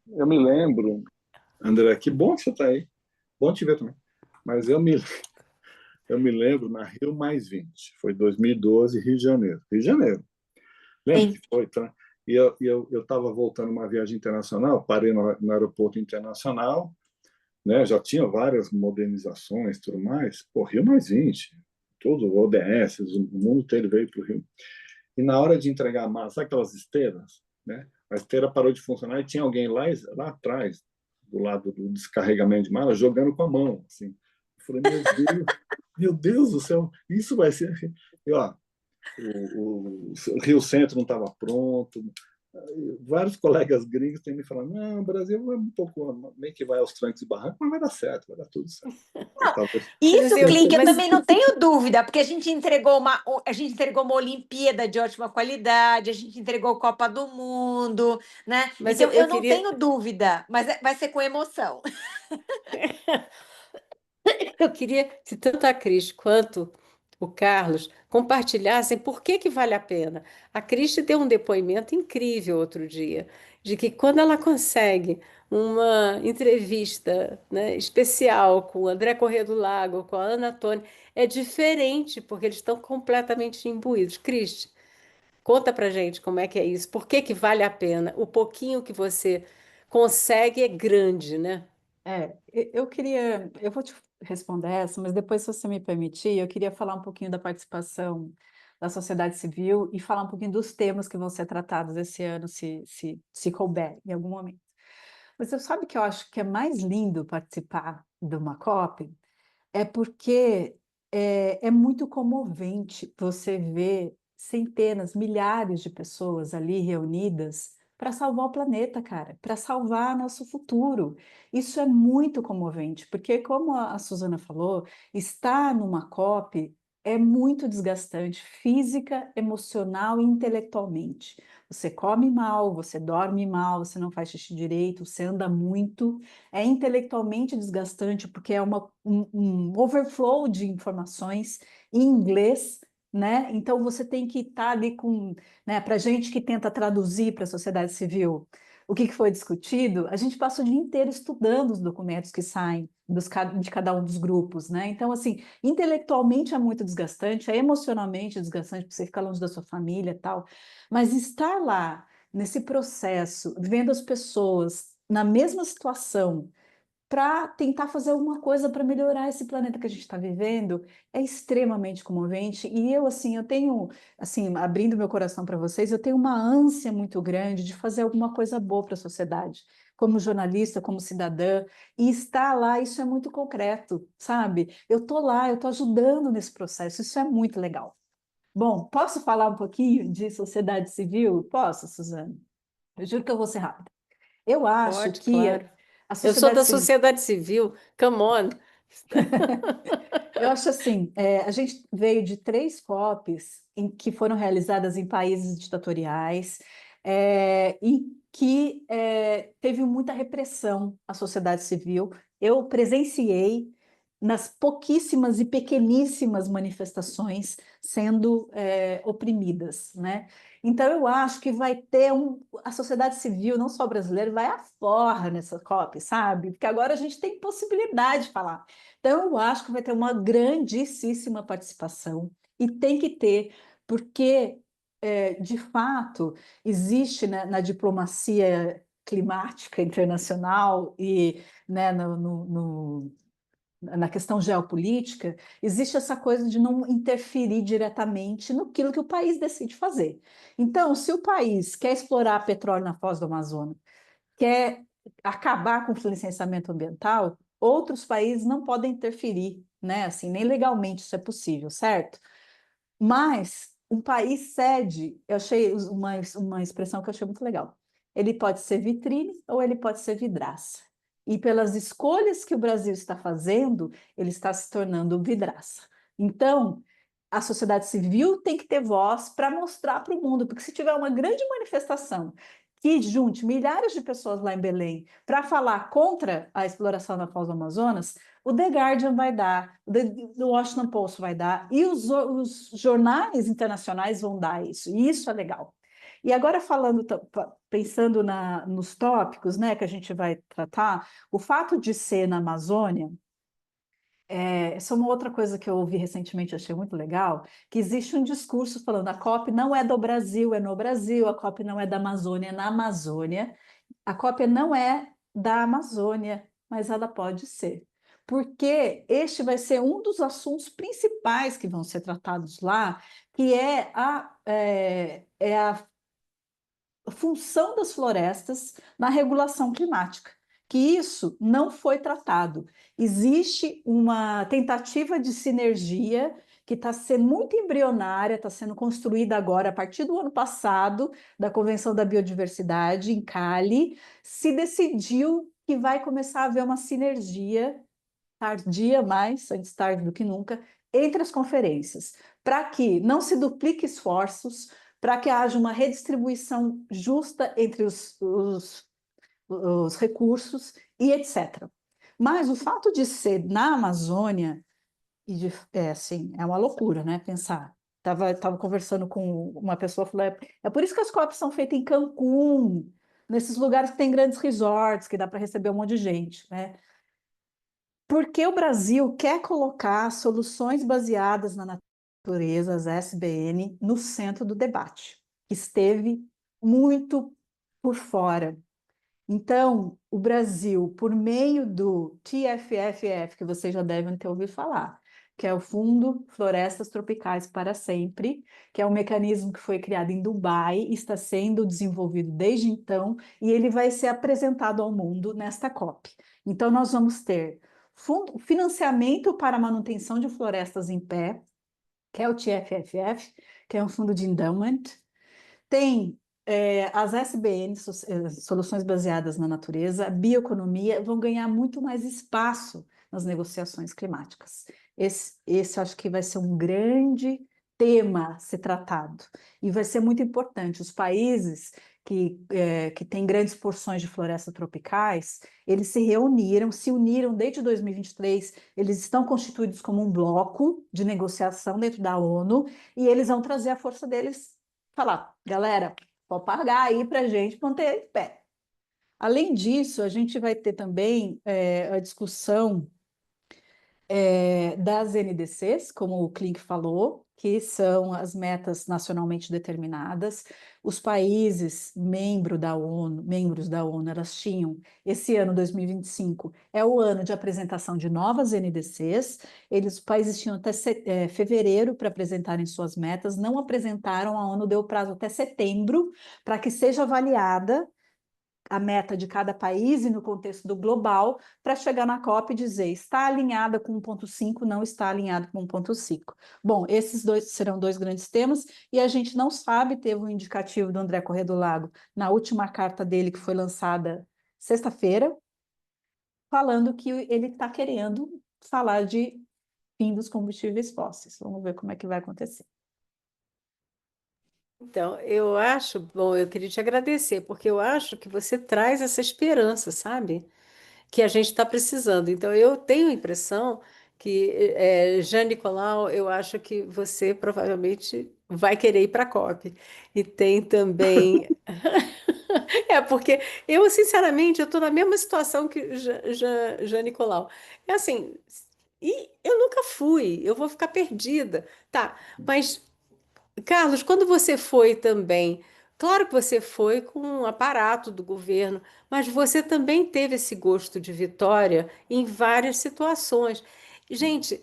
eu me lembro, André, que bom que você está aí. Bom te ver também. Mas eu me lembro na Rio Mais 20, foi 2012, Rio de Janeiro. Rio de Janeiro. Lembra Sim. que foi, tá? E eu estava voltando uma viagem internacional, parei no aeroporto internacional, né? Já tinha várias modernizações e tudo mais. Pô, Rio Mais 20, todo o ODS, o mundo inteiro veio para o Rio. E na hora de entregar a mala, sabe aquelas esteiras, né? A esteira parou de funcionar e tinha alguém lá atrás, do lado do descarregamento de mala, jogando com a mão, assim. Eu falei, meu Deus do céu, isso vai ser... E, ó, o Rio Centro não estava pronto. Vários colegas gringos têm me falado, não, o Brasil é um pouco, meio que vai aos trancos e barrancos, mas vai dar certo, vai dar tudo certo. Isso, assim, Clique, eu mas também não tenho dúvida, porque a gente entregou uma Olimpíada de ótima qualidade, a gente entregou Copa do Mundo, né? mas Então, eu não queria. tenho dúvida, mas vai ser com emoção. Eu queria que tanto a Cris quanto o Carlos compartilhassem por que que vale a pena. A Cris deu um depoimento incrível outro dia, de que quando ela consegue uma entrevista, né, especial com o André Corrêa do Lago, com a Ana Toni, é diferente, porque eles estão completamente imbuídos. Cris, conta pra gente como é que é isso, por que que vale a pena? O pouquinho que você consegue é grande, né? Eu vou te responder essa, mas depois, se você me permitir, eu queria falar um pouquinho da participação da sociedade civil e falar um pouquinho dos temas que vão ser tratados esse ano, se couber em algum momento. Mas você sabe que eu acho que é mais lindo participar de uma COP? É porque é muito comovente você ver centenas, milhares de pessoas ali reunidas para salvar o planeta, cara, para salvar nosso futuro. Isso é muito comovente, porque, como a Suzana falou, estar numa COP é muito desgastante, física, emocional e intelectualmente. Você come mal, você dorme mal, você não faz xixi direito, você anda muito, é intelectualmente desgastante, porque é um overflow de informações em inglês, né? Então você tem que estar ali com, né, para gente que tenta traduzir para a sociedade civil o que foi discutido, a gente passa o dia inteiro estudando os documentos que saem de cada um dos grupos, né? Então, assim, intelectualmente é muito desgastante, é emocionalmente desgastante, porque você fica longe da sua família e tal, mas estar lá nesse processo, vendo as pessoas na mesma situação, para tentar fazer alguma coisa para melhorar esse planeta que a gente está vivendo, é extremamente comovente. E eu, assim, eu tenho, assim, abrindo meu coração para vocês, eu tenho uma ânsia muito grande de fazer alguma coisa boa para a sociedade, como jornalista, como cidadã, e estar lá, isso é muito concreto, sabe? Eu estou lá, eu estou ajudando nesse processo, isso é muito legal. Bom, posso falar um pouquinho de sociedade civil? Posso, Suzana? Eu juro que eu vou ser rápida. Eu acho Pode, que claro. a Eu sou sociedade da civil. sociedade civil, come on. Eu acho assim, a gente veio de 3 COPs que foram realizadas em países ditatoriais, e que teve muita repressão à sociedade civil. Eu presenciei nas pouquíssimas e pequeníssimas manifestações sendo oprimidas, né? Então eu acho que vai ter a sociedade civil, não só brasileira, vai aforra nessa COP, sabe? Porque agora a gente tem possibilidade de falar. Então, eu acho que vai ter uma grandíssima participação, e tem que ter, porque, de fato, existe, né, na diplomacia climática internacional e, né, na questão geopolítica, existe essa coisa de não interferir diretamente naquilo que o país decide fazer. Então, se o país quer explorar petróleo na Foz do Amazonas, quer acabar com o licenciamento ambiental, outros países não podem interferir, né? Assim, nem legalmente isso é possível, certo? Mas um país cede, eu achei uma expressão que eu achei muito legal. Ele pode ser vitrine ou ele pode ser vidraça. E pelas escolhas que o Brasil está fazendo, ele está se tornando vidraça. Então, a sociedade civil tem que ter voz para mostrar para o mundo, porque se tiver uma grande manifestação que junte milhares de pessoas lá em Belém para falar contra a exploração da Foz do Amazonas, o The Guardian vai dar, o Washington Post vai dar, e os jornais internacionais vão dar isso, e isso é legal. E agora falando, pensando nos tópicos, né, que a gente vai tratar, o fato de ser na Amazônia, essa é uma outra coisa que eu ouvi recentemente, achei muito legal, que existe um discurso falando a COP não é do Brasil, é no Brasil, a COP não é da Amazônia, é na Amazônia, a COP não é da Amazônia, mas ela pode ser. Porque este vai ser um dos assuntos principais que vão ser tratados lá, que é a função das florestas na regulação climática, que isso não foi tratado. Existe uma tentativa de sinergia que está sendo muito embrionária, está sendo construída agora a partir do ano passado, da Convenção da Biodiversidade em Cali, se decidiu que vai começar a haver uma sinergia tardia, mais antes tarde do que nunca, entre as conferências, para que não se duplique esforços, para que haja uma redistribuição justa entre os recursos e etc. Mas o fato de ser na Amazônia, assim, é uma loucura, né? Pensar. Tava conversando com uma pessoa, falou, é por isso que as COPs são feitas em Cancún, nesses lugares que tem grandes resorts, que dá para receber um monte de gente, né? Porque o Brasil quer colocar soluções baseadas na natureza, as SBN, no centro do debate. Esteve muito por fora. Então, o Brasil, por meio do TFFF, que vocês já devem ter ouvido falar, que é o Fundo Florestas Tropicais para Sempre, que é um mecanismo que foi criado em Dubai, está sendo desenvolvido desde então, e ele vai ser apresentado ao mundo nesta COP. Então, nós vamos ter financiamento para a manutenção de florestas em pé, que é o TFFF, que é um fundo de endowment. Tem as SBN, Soluções Baseadas na Natureza, bioeconomia, vão ganhar muito mais espaço nas negociações climáticas. Esse acho que vai ser um grande tema a ser tratado. E vai ser muito importante. Os países que têm grandes porções de florestas tropicais, eles se uniram desde 2023, eles estão constituídos como um bloco de negociação dentro da ONU, e eles vão trazer a força deles, falar, galera, pode pagar aí para a gente manter em pé. Além disso, a gente vai ter também a discussão das NDCs, como o Klink falou, que são as metas nacionalmente determinadas. Os países membros da ONU, elas tinham, esse ano 2025 é o ano de apresentação de novas NDCs. Os países tinham até fevereiro para apresentarem suas metas, não apresentaram, a ONU deu prazo até setembro para que seja avaliada a meta de cada país e no contexto do global, para chegar na COP e dizer está alinhada com 1.5, não está alinhado com 1.5. Bom, esses serão dois grandes temas, e a gente não sabe, teve um indicativo do André Corrêa do Lago na última carta dele, que foi lançada sexta-feira, falando que ele está querendo falar de fim dos combustíveis fósseis. Vamos ver como é que vai acontecer. Então, eu acho, bom, eu queria te agradecer, porque eu acho que você traz essa esperança, sabe? Que a gente está precisando. Então, eu tenho a impressão que, Jean Nicolau, eu acho que você provavelmente vai querer ir para a COP. E tem também. Porque eu, sinceramente, eu estou na mesma situação que Jean Nicolau. É assim, e eu nunca fui, eu vou ficar perdida. Tá, mas. Carlos, quando você foi também, claro que você foi com um aparato do governo, mas você também teve esse gosto de vitória em várias situações. Gente,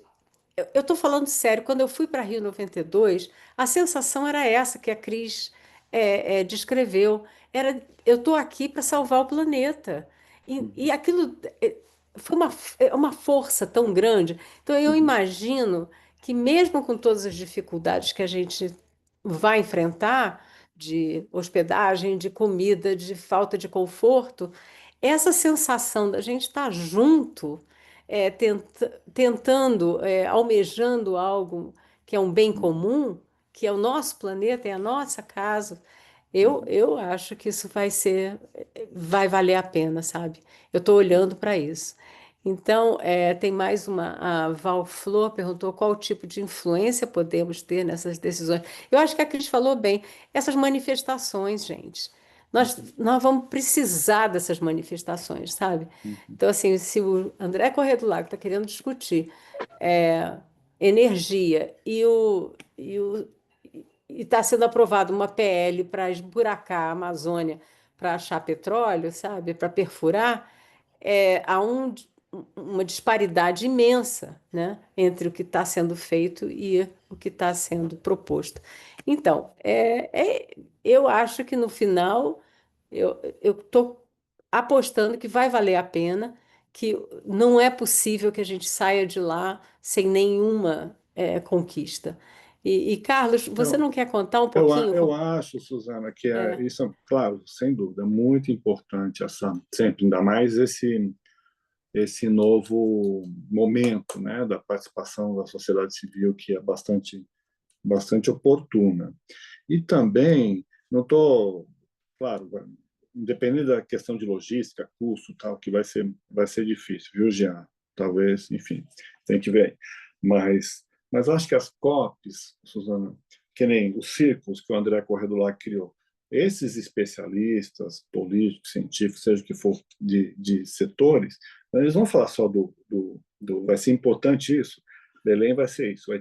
eu estou falando sério, quando eu fui para Rio 92, a sensação era essa que a Cris descreveu. Era, eu estou aqui para salvar o planeta. E aquilo foi uma força tão grande. Então, eu imagino que mesmo com todas as dificuldades que a gente vai enfrentar, de hospedagem, de comida, de falta de conforto, essa sensação da gente estar junto, tentando, almejando algo que é um bem comum, que é o nosso planeta, é a nossa casa, eu acho que isso vai valer a pena, sabe? Eu estou olhando para isso. Então, tem mais uma. A Val Flor perguntou qual tipo de influência podemos ter nessas decisões. Eu acho que a Cris falou bem. Essas manifestações, gente. Nós vamos precisar dessas manifestações, sabe? Então, assim, se o André Corrêa do Lago está querendo discutir energia e está sendo aprovada uma PL para esburacar a Amazônia para achar petróleo, sabe? Para perfurar, há uma disparidade imensa, né, entre o que está sendo feito e o que está sendo proposto. Então, eu acho que no final eu estou apostando que vai valer a pena, que não é possível que a gente saia de lá sem nenhuma conquista. Carlos, você Eu, não quer contar um eu, pouquinho? eu acho, Suzana, que É, isso, claro, sem dúvida, muito importante sempre, ainda mais esse novo momento, né, da participação da sociedade civil, que é bastante oportuna. E também, não estou, claro, independente da questão de logística, custo, tal, que vai ser difícil, viu, Jean? Talvez, enfim, tem que ver aí. Mas acho que as COPs, Suzana, que nem os círculos que o André Correia criou, esses especialistas, políticos, científicos, seja o que for, de setores, eles vão falar só vai ser importante isso, Belém vai ser isso,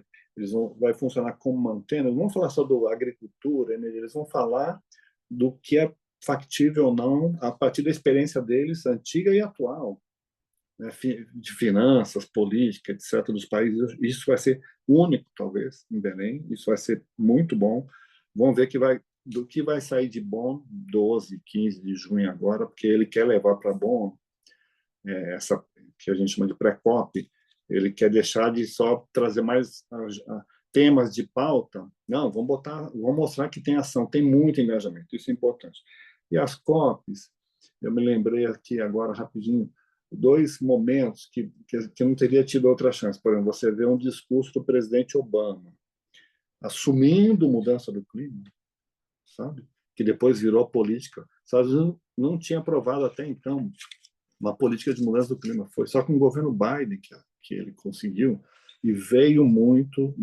vai funcionar como antena, eles não vão falar só da agricultura, energia, eles vão falar do que é factível ou não a partir da experiência deles, antiga e atual, né, de finanças, política, etc., dos países. Isso vai ser único, talvez, em Belém, isso vai ser muito bom. Vamos ver do que vai sair de Bonn 12, 15 de junho agora, porque ele quer levar para Bonn essa que a gente chama de pré-COP, ele quer deixar de só trazer mais temas de pauta. Não, vamos mostrar que tem ação, tem muito engajamento, isso é importante. E as COPs, eu me lembrei aqui agora rapidinho, 2 momentos que eu não teria tido outra chance. Por exemplo, você vê um discurso do presidente Obama assumindo mudança do clima, sabe? Que depois virou política. Os Estados Unidos não tinha aprovado até então uma política de mudança do clima. Foi só com o governo Biden que ele conseguiu, e veio muito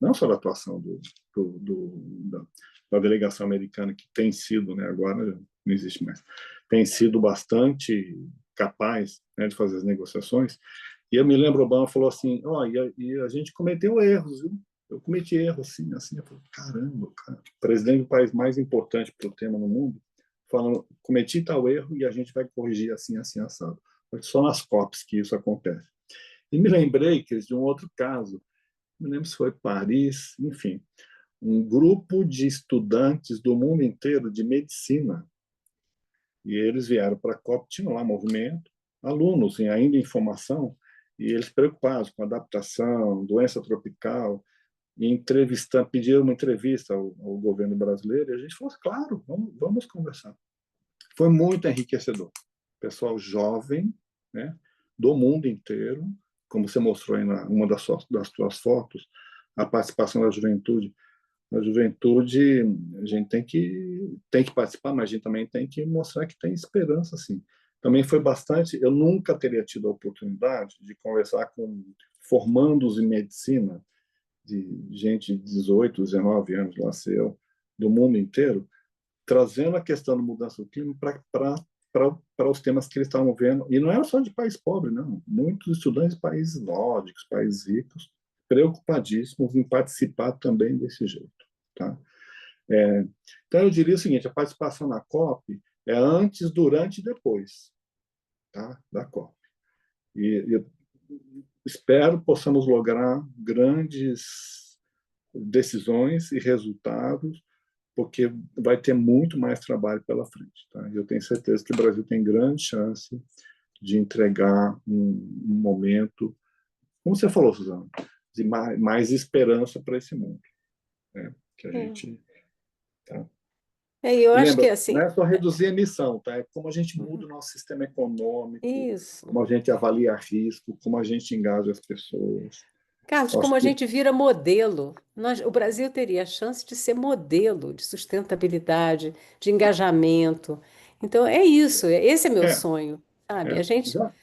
não só da atuação da delegação americana, que tem sido, né, agora não existe mais, tem sido bastante capaz, né, de fazer as negociações. E eu me lembro, Obama falou assim, e a gente cometeu erros, viu? Eu cometi erro assim. Eu falei, caramba, cara, presidente do país mais importante para o tema no mundo, falando, cometi tal erro e a gente vai corrigir assim, assado. Só nas COPs que isso acontece. E me lembrei de um outro caso, não me lembro se foi Paris, enfim, um grupo de estudantes do mundo inteiro de medicina, e eles vieram para a COP, tinham lá movimento, alunos ainda em formação, e eles preocupados com adaptação, doença tropical, e pediram uma entrevista ao governo brasileiro, e a gente falou, claro, vamos conversar. Foi muito enriquecedor. Pessoal jovem, né, do mundo inteiro, como você mostrou aí uma das suas fotos, a participação da juventude. A juventude, a gente tem que participar, mas a gente também tem que mostrar que tem esperança, sim. Também foi bastante, eu nunca teria tido a oportunidade de conversar com formandos em medicina, de gente de 18, 19 anos, lá seu, do mundo inteiro, trazendo a questão da mudança do clima para os temas que eles estavam vendo. E não era só de país pobre, não. Muitos estudantes de países nórdicos, países ricos, preocupadíssimos em participar também desse jeito. Tá? Então, eu diria o seguinte, a participação na COP é antes, durante e depois, tá? Da COP. E eu espero possamos lograr grandes decisões e resultados, porque vai ter muito mais trabalho pela frente. Tá? Eu tenho certeza que o Brasil tem grande chance de entregar um momento, como você falou, Suzana, de mais esperança para esse mundo, né? Que a gente... Tá? Eu acho que Lembra, assim, não é só reduzir a emissão, tá? É como a gente muda o nosso sistema econômico, isso. como a gente avalia risco, como a gente engaja as pessoas. Carlos, Acho como a que gente vira modelo, o Brasil teria a chance de ser modelo de sustentabilidade, de engajamento. Então, é isso, esse é meu é, sonho, sabe? A gente, já,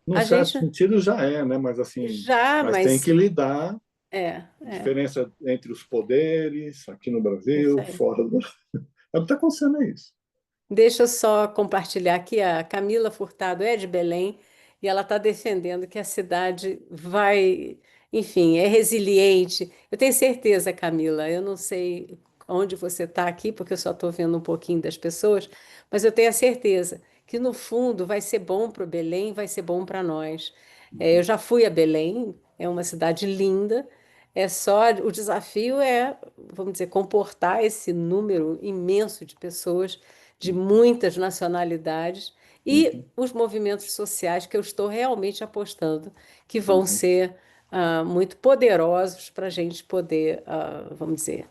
num a certo gente sentido já né? Mas assim, já, mas tem mas que lidar é, diferença entre os poderes aqui no isso Brasil, aí. fora do... É o que está acontecendo, é isso. Deixa eu só compartilhar aqui, a Camila Furtado é de Belém e ela está defendendo que a cidade vai, enfim, é resiliente. Eu tenho certeza, Camila, eu não sei onde você está aqui, porque eu só estou vendo um pouquinho das pessoas, mas eu tenho a certeza que no fundo vai ser bom para o Belém, vai ser bom para nós. Eu já fui a Belém, é uma cidade linda. É só, o desafio é, vamos dizer, comportar esse número imenso de pessoas de muitas nacionalidades e Uhum, os movimentos sociais que eu estou realmente apostando que vão uhum, ser muito poderosos para a gente poder, vamos dizer,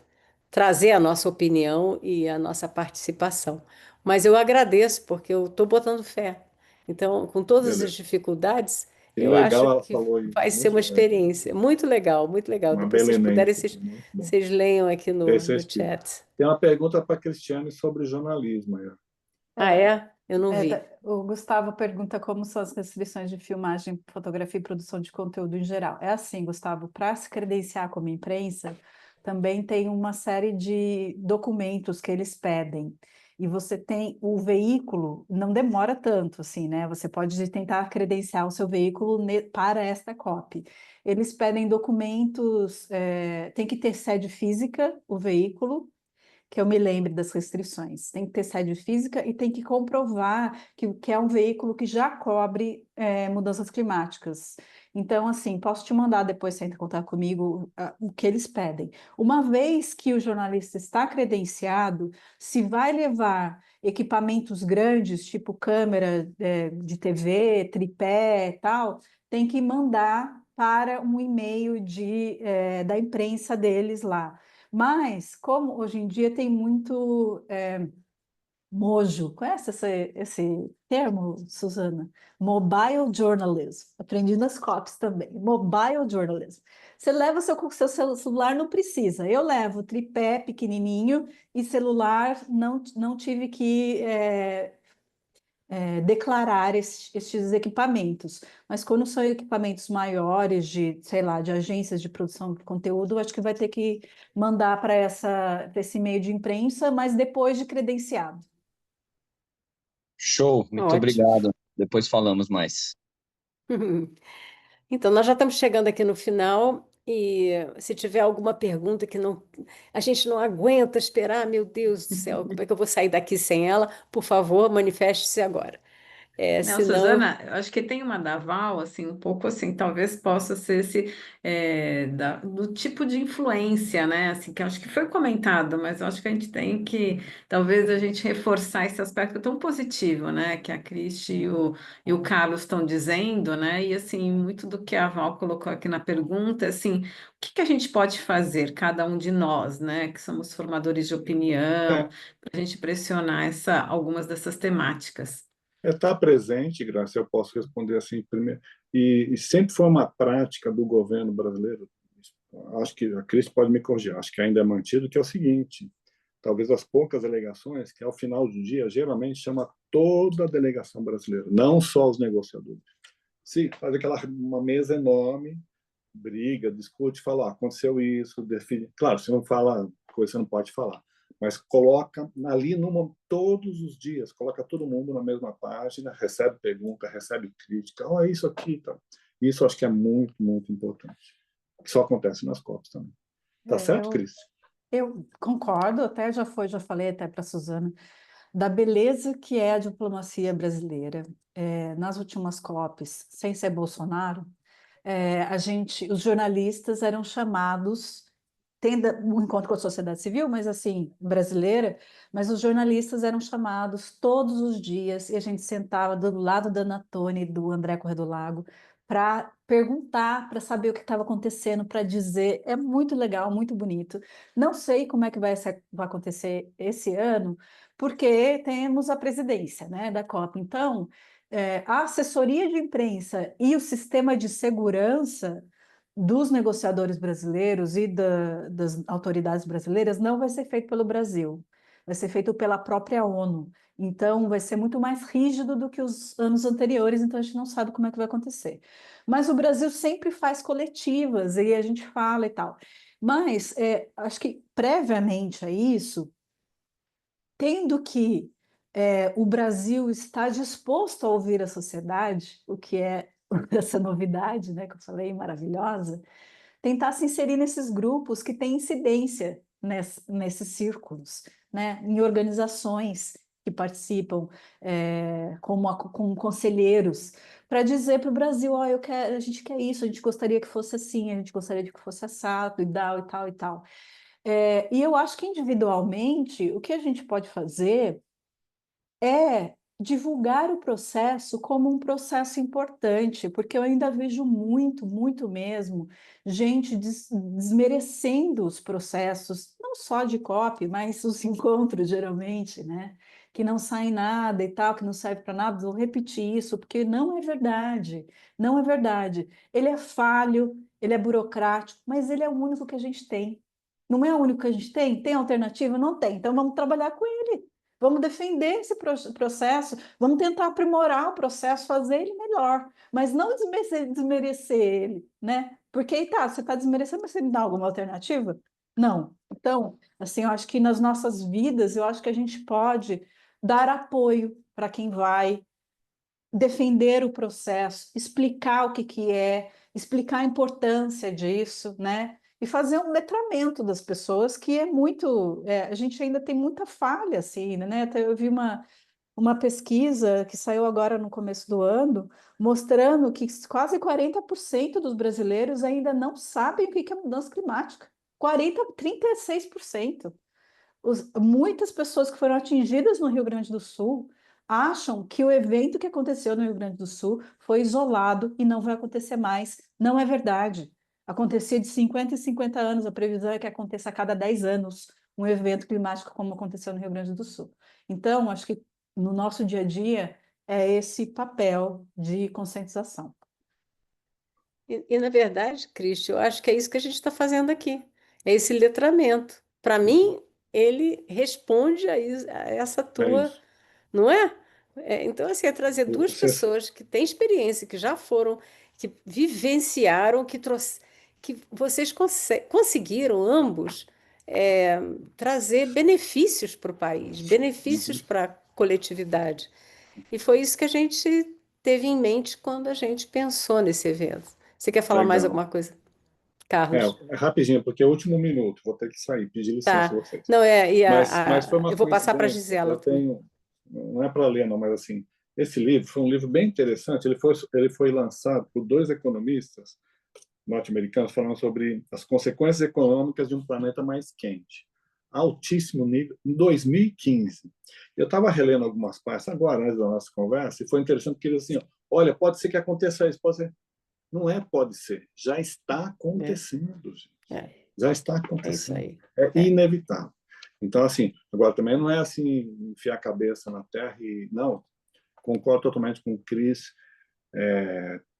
trazer a nossa opinião e a nossa participação. Mas eu agradeço porque eu estou botando fé. Então, com todas as beleza. dificuldades, Que eu acho legal ela que falou isso. vai ser Muito uma legal. experiência muito legal, muito legal. Uma Depois, se vocês puderem, belenense. vocês, Muito bom. vocês leiam aqui no Esse é o espírito. chat. Tem uma pergunta para a Cristiane sobre jornalismo. Aí, ó. Ah, é? Eu não vi. O Gustavo pergunta como são as restrições de filmagem, fotografia e produção de conteúdo em geral. É assim, Gustavo, para se credenciar como imprensa, também tem uma série de documentos que eles pedem. E você tem o veículo, não demora tanto assim, né? Você pode tentar credenciar o seu veículo para esta copy. Eles pedem documentos, tem que ter sede física, o veículo, que eu me lembre das restrições. Tem que ter sede física e tem que comprovar que é um veículo que já cobre mudanças climáticas. Então, assim, posso te mandar depois, você entra em contato comigo, o que eles pedem. Uma vez que o jornalista está credenciado, se vai levar equipamentos grandes, tipo câmera de TV, tripé e tal, tem que mandar para um e-mail da imprensa deles lá. Mas, como hoje em dia tem muito mojo, conhece esse termo, Suzana? Mobile journalism. Aprendi nas COPs também. Mobile journalism. Você leva seu celular, não precisa. Eu levo tripé pequenininho e celular, não tive que declarar estes equipamentos. Mas quando são equipamentos maiores de, sei lá, de agências de produção de conteúdo, acho que vai ter que mandar para esse meio de imprensa, mas depois de credenciado. Show, muito Ótimo. obrigado. Depois falamos mais. Então, nós já estamos chegando aqui no final e se tiver alguma pergunta que não, a gente não aguenta esperar, meu Deus do céu, como é que eu vou sair daqui sem ela? Por favor, manifeste-se agora. Não, Senão, Suzana, eu acho que tem uma da Val, assim, um pouco assim, talvez possa ser do tipo de influência, né? Assim, que eu acho que foi comentado, mas eu acho que a gente tem que, talvez, a gente reforçar esse aspecto tão positivo, né? Que a Cristi e o Carlos estão dizendo, né? E, assim, muito do que a Val colocou aqui na pergunta, assim, o que que a gente pode fazer, cada um de nós, né? Que somos formadores de opinião, para a gente pressionar algumas dessas temáticas. Estar presente, Graça, eu posso responder assim primeiro. E sempre foi uma prática do governo brasileiro, acho que a Cris pode me corrigir, acho que ainda é mantido, que é o seguinte: talvez as poucas delegações, que ao final do dia, geralmente chama toda a delegação brasileira, não só os negociadores. Sim, faz uma mesa enorme, briga, discute, fala, aconteceu isso, define. Claro, você não fala coisa, você não pode falar, mas coloca ali todos os dias, coloca todo mundo na mesma página, recebe pergunta, recebe crítica, olha isso aqui, tá. Isso acho que é muito, muito importante. Só acontece nas COPs também. Tá certo, Cris? Eu concordo, até já falei até para a Suzana, da beleza que é a diplomacia brasileira. Nas últimas COPs, sem ser Bolsonaro, os jornalistas eram chamados, tendo um encontro com a sociedade civil, mas assim, brasileira, mas os jornalistas eram chamados todos os dias e a gente sentava do lado da Ana Toni e do André Corrêa do Lago para perguntar, para saber o que estava acontecendo, para dizer. É muito legal, muito bonito. Não sei como é que vai acontecer esse ano, porque temos a presidência, né, da COP. Então, a assessoria de imprensa e o sistema de segurança dos negociadores brasileiros e das autoridades brasileiras não vai ser feito pelo Brasil, vai ser feito pela própria ONU. Então, vai ser muito mais rígido do que os anos anteriores, então a gente não sabe como é que vai acontecer. Mas o Brasil sempre faz coletivas e a gente fala e tal. Mas acho que previamente a isso, tendo que o Brasil está disposto a ouvir a sociedade, o que é essa novidade, né, que eu falei, maravilhosa, tentar se inserir nesses grupos que têm incidência nesses círculos, né, em organizações que participam como conselheiros, para dizer para o Brasil, a gente quer isso, a gente gostaria que fosse assim, a gente gostaria de que fosse assado e tal, e tal, e tal. E eu acho que individualmente, o que a gente pode fazer é divulgar o processo como um processo importante, porque eu ainda vejo muito, muito mesmo, gente desmerecendo os processos, não só de COP, mas os encontros, geralmente, né? Que não saem nada e tal, que não serve para nada. Vou repetir isso, porque não é verdade, não é verdade. Ele é falho, ele é burocrático, mas ele é o único que a gente tem. Não é o único que a gente tem? Tem alternativa? Não tem. Então vamos trabalhar com ele. Vamos defender esse processo, vamos tentar aprimorar o processo, fazer ele melhor, mas não desmerecer ele, né? Porque tá, você está desmerecendo, mas você me dá alguma alternativa? Não. Então, assim, eu acho que nas nossas vidas, eu acho que a gente pode dar apoio para quem vai defender o processo, explicar o que é, explicar a importância disso, né? E fazer um letramento das pessoas, que é muito... a gente ainda tem muita falha, assim, né? Até eu vi uma pesquisa que saiu agora no começo do ano, mostrando que quase 40% dos brasileiros ainda não sabem o que é mudança climática. 36%. Muitas pessoas que foram atingidas no Rio Grande do Sul acham que o evento que aconteceu no Rio Grande do Sul foi isolado e não vai acontecer mais. Não é verdade. Acontecia de 50 em 50 anos, a previsão é que aconteça a cada 10 anos um evento climático como aconteceu no Rio Grande do Sul. Então, acho que no nosso dia a dia é esse papel de conscientização. Na verdade, Cristi, eu acho que é isso que a gente está fazendo aqui. É esse letramento. Para mim, ele responde a essa É tua, isso. não é? Então, assim, é trazer duas Você, pessoas que têm experiência, que já foram, que vivenciaram, que vocês conseguiram ambos é, trazer benefícios para o país, benefícios para a coletividade. E foi isso que a gente teve em mente quando a gente pensou nesse evento. Você quer falar mais legal. alguma coisa, Carlos? É rapidinho, porque é o último minuto, vou ter que sair, pedir licença a Tá. vocês. Não, Mas foi uma eu vou passar para a coincidência, Gisela eu também. tenho, não é para ler não, mas assim, esse livro foi um livro bem interessante, ele foi lançado por dois economistas norte-americanos falando sobre as consequências econômicas de um planeta mais quente, altíssimo nível, em 2015. Eu estava relendo algumas partes agora, antes da nossa conversa, e foi interessante porque eles assim, olha, pode ser que aconteça isso, pode ser. Não é pode ser, já está acontecendo, gente. É, Já está é isso acontecendo. aí. É inevitável. Então, assim, agora também não é assim, enfiar a cabeça na terra e... Não, concordo totalmente com o Cris.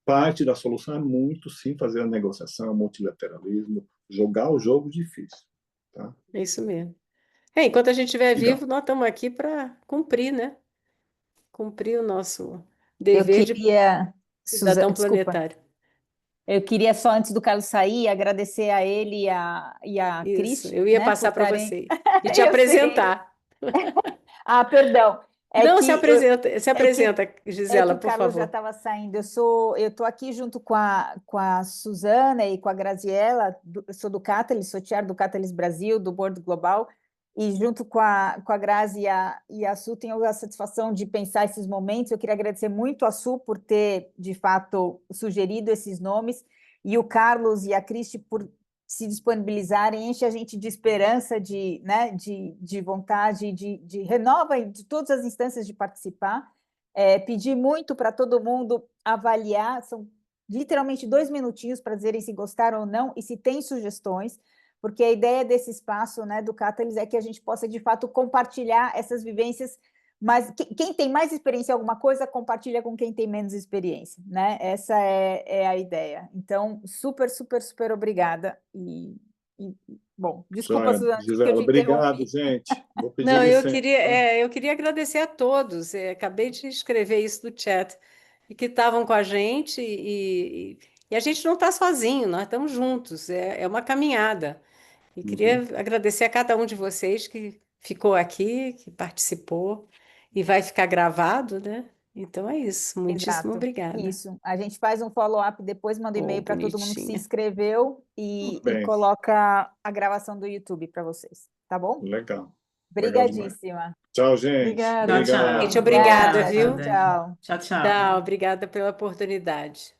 Parte da solução é muito, sim, fazer a negociação, multilateralismo, jogar o jogo difícil. Tá? É isso mesmo. Enquanto a gente estiver Legal. vivo, nós estamos aqui para cumprir, né? Cumprir o nosso Eu dever de queria, cidadão desculpa, planetário. eu queria só, antes do Carlos sair, agradecer a ele e a Isso, Cris, eu ia né, por passar para estarem... você e te Eu sei. apresentar. Ah, perdão. É Não, que se é que apresenta, é que Gisela, o por Carlos já favor. estava saindo. Eu tô aqui junto com a Suzana e com a Graziella. Eu sou do Catalyst, sou chair do Catalyst Brasil, do Board Global, e junto com a Grazi e a Su, tenho a satisfação de pensar esses momentos. Eu queria agradecer muito a Su por ter, de fato, sugerido esses nomes, e o Carlos e a Cristi por se disponibilizarem, enche a gente de esperança, né, de vontade, de renova de todas as instâncias de participar. Pedir muito para todo mundo avaliar, são literalmente 2 minutinhos para dizerem se gostaram ou não e se tem sugestões, porque a ideia desse espaço, né, do Catalyst é que a gente possa, de fato, compartilhar essas vivências, mas quem tem mais experiência em alguma coisa, compartilha com quem tem menos experiência, né? Essa é a ideia. Então, super, super, super obrigada. Bom, desculpa, Joia. Suzana, que eu Gisela, te obrigado, interrompi. gente. Vou pedir Não, licença. Tá? eu queria agradecer a todos. Acabei de escrever isso no chat e que estavam com a gente e a gente não está sozinho, nós estamos juntos. É uma caminhada. E queria agradecer a cada um de vocês que ficou aqui, que participou e vai ficar gravado, né? Então é isso. Muitíssimo Exato, obrigada. isso. A gente faz um follow-up depois, manda um Oh, e-mail para todo mundo que se bonitinha. inscreveu Tudo e bem. coloca a gravação do YouTube para vocês, tá bom? Legal. Legal demais. Obrigadíssima. Tchau, gente. Obrigada. Tchau, tchau. Obrigado. Gente, obrigada, Obrigada, viu? tchau. Tchau, tchau. Tchau, obrigada pela oportunidade.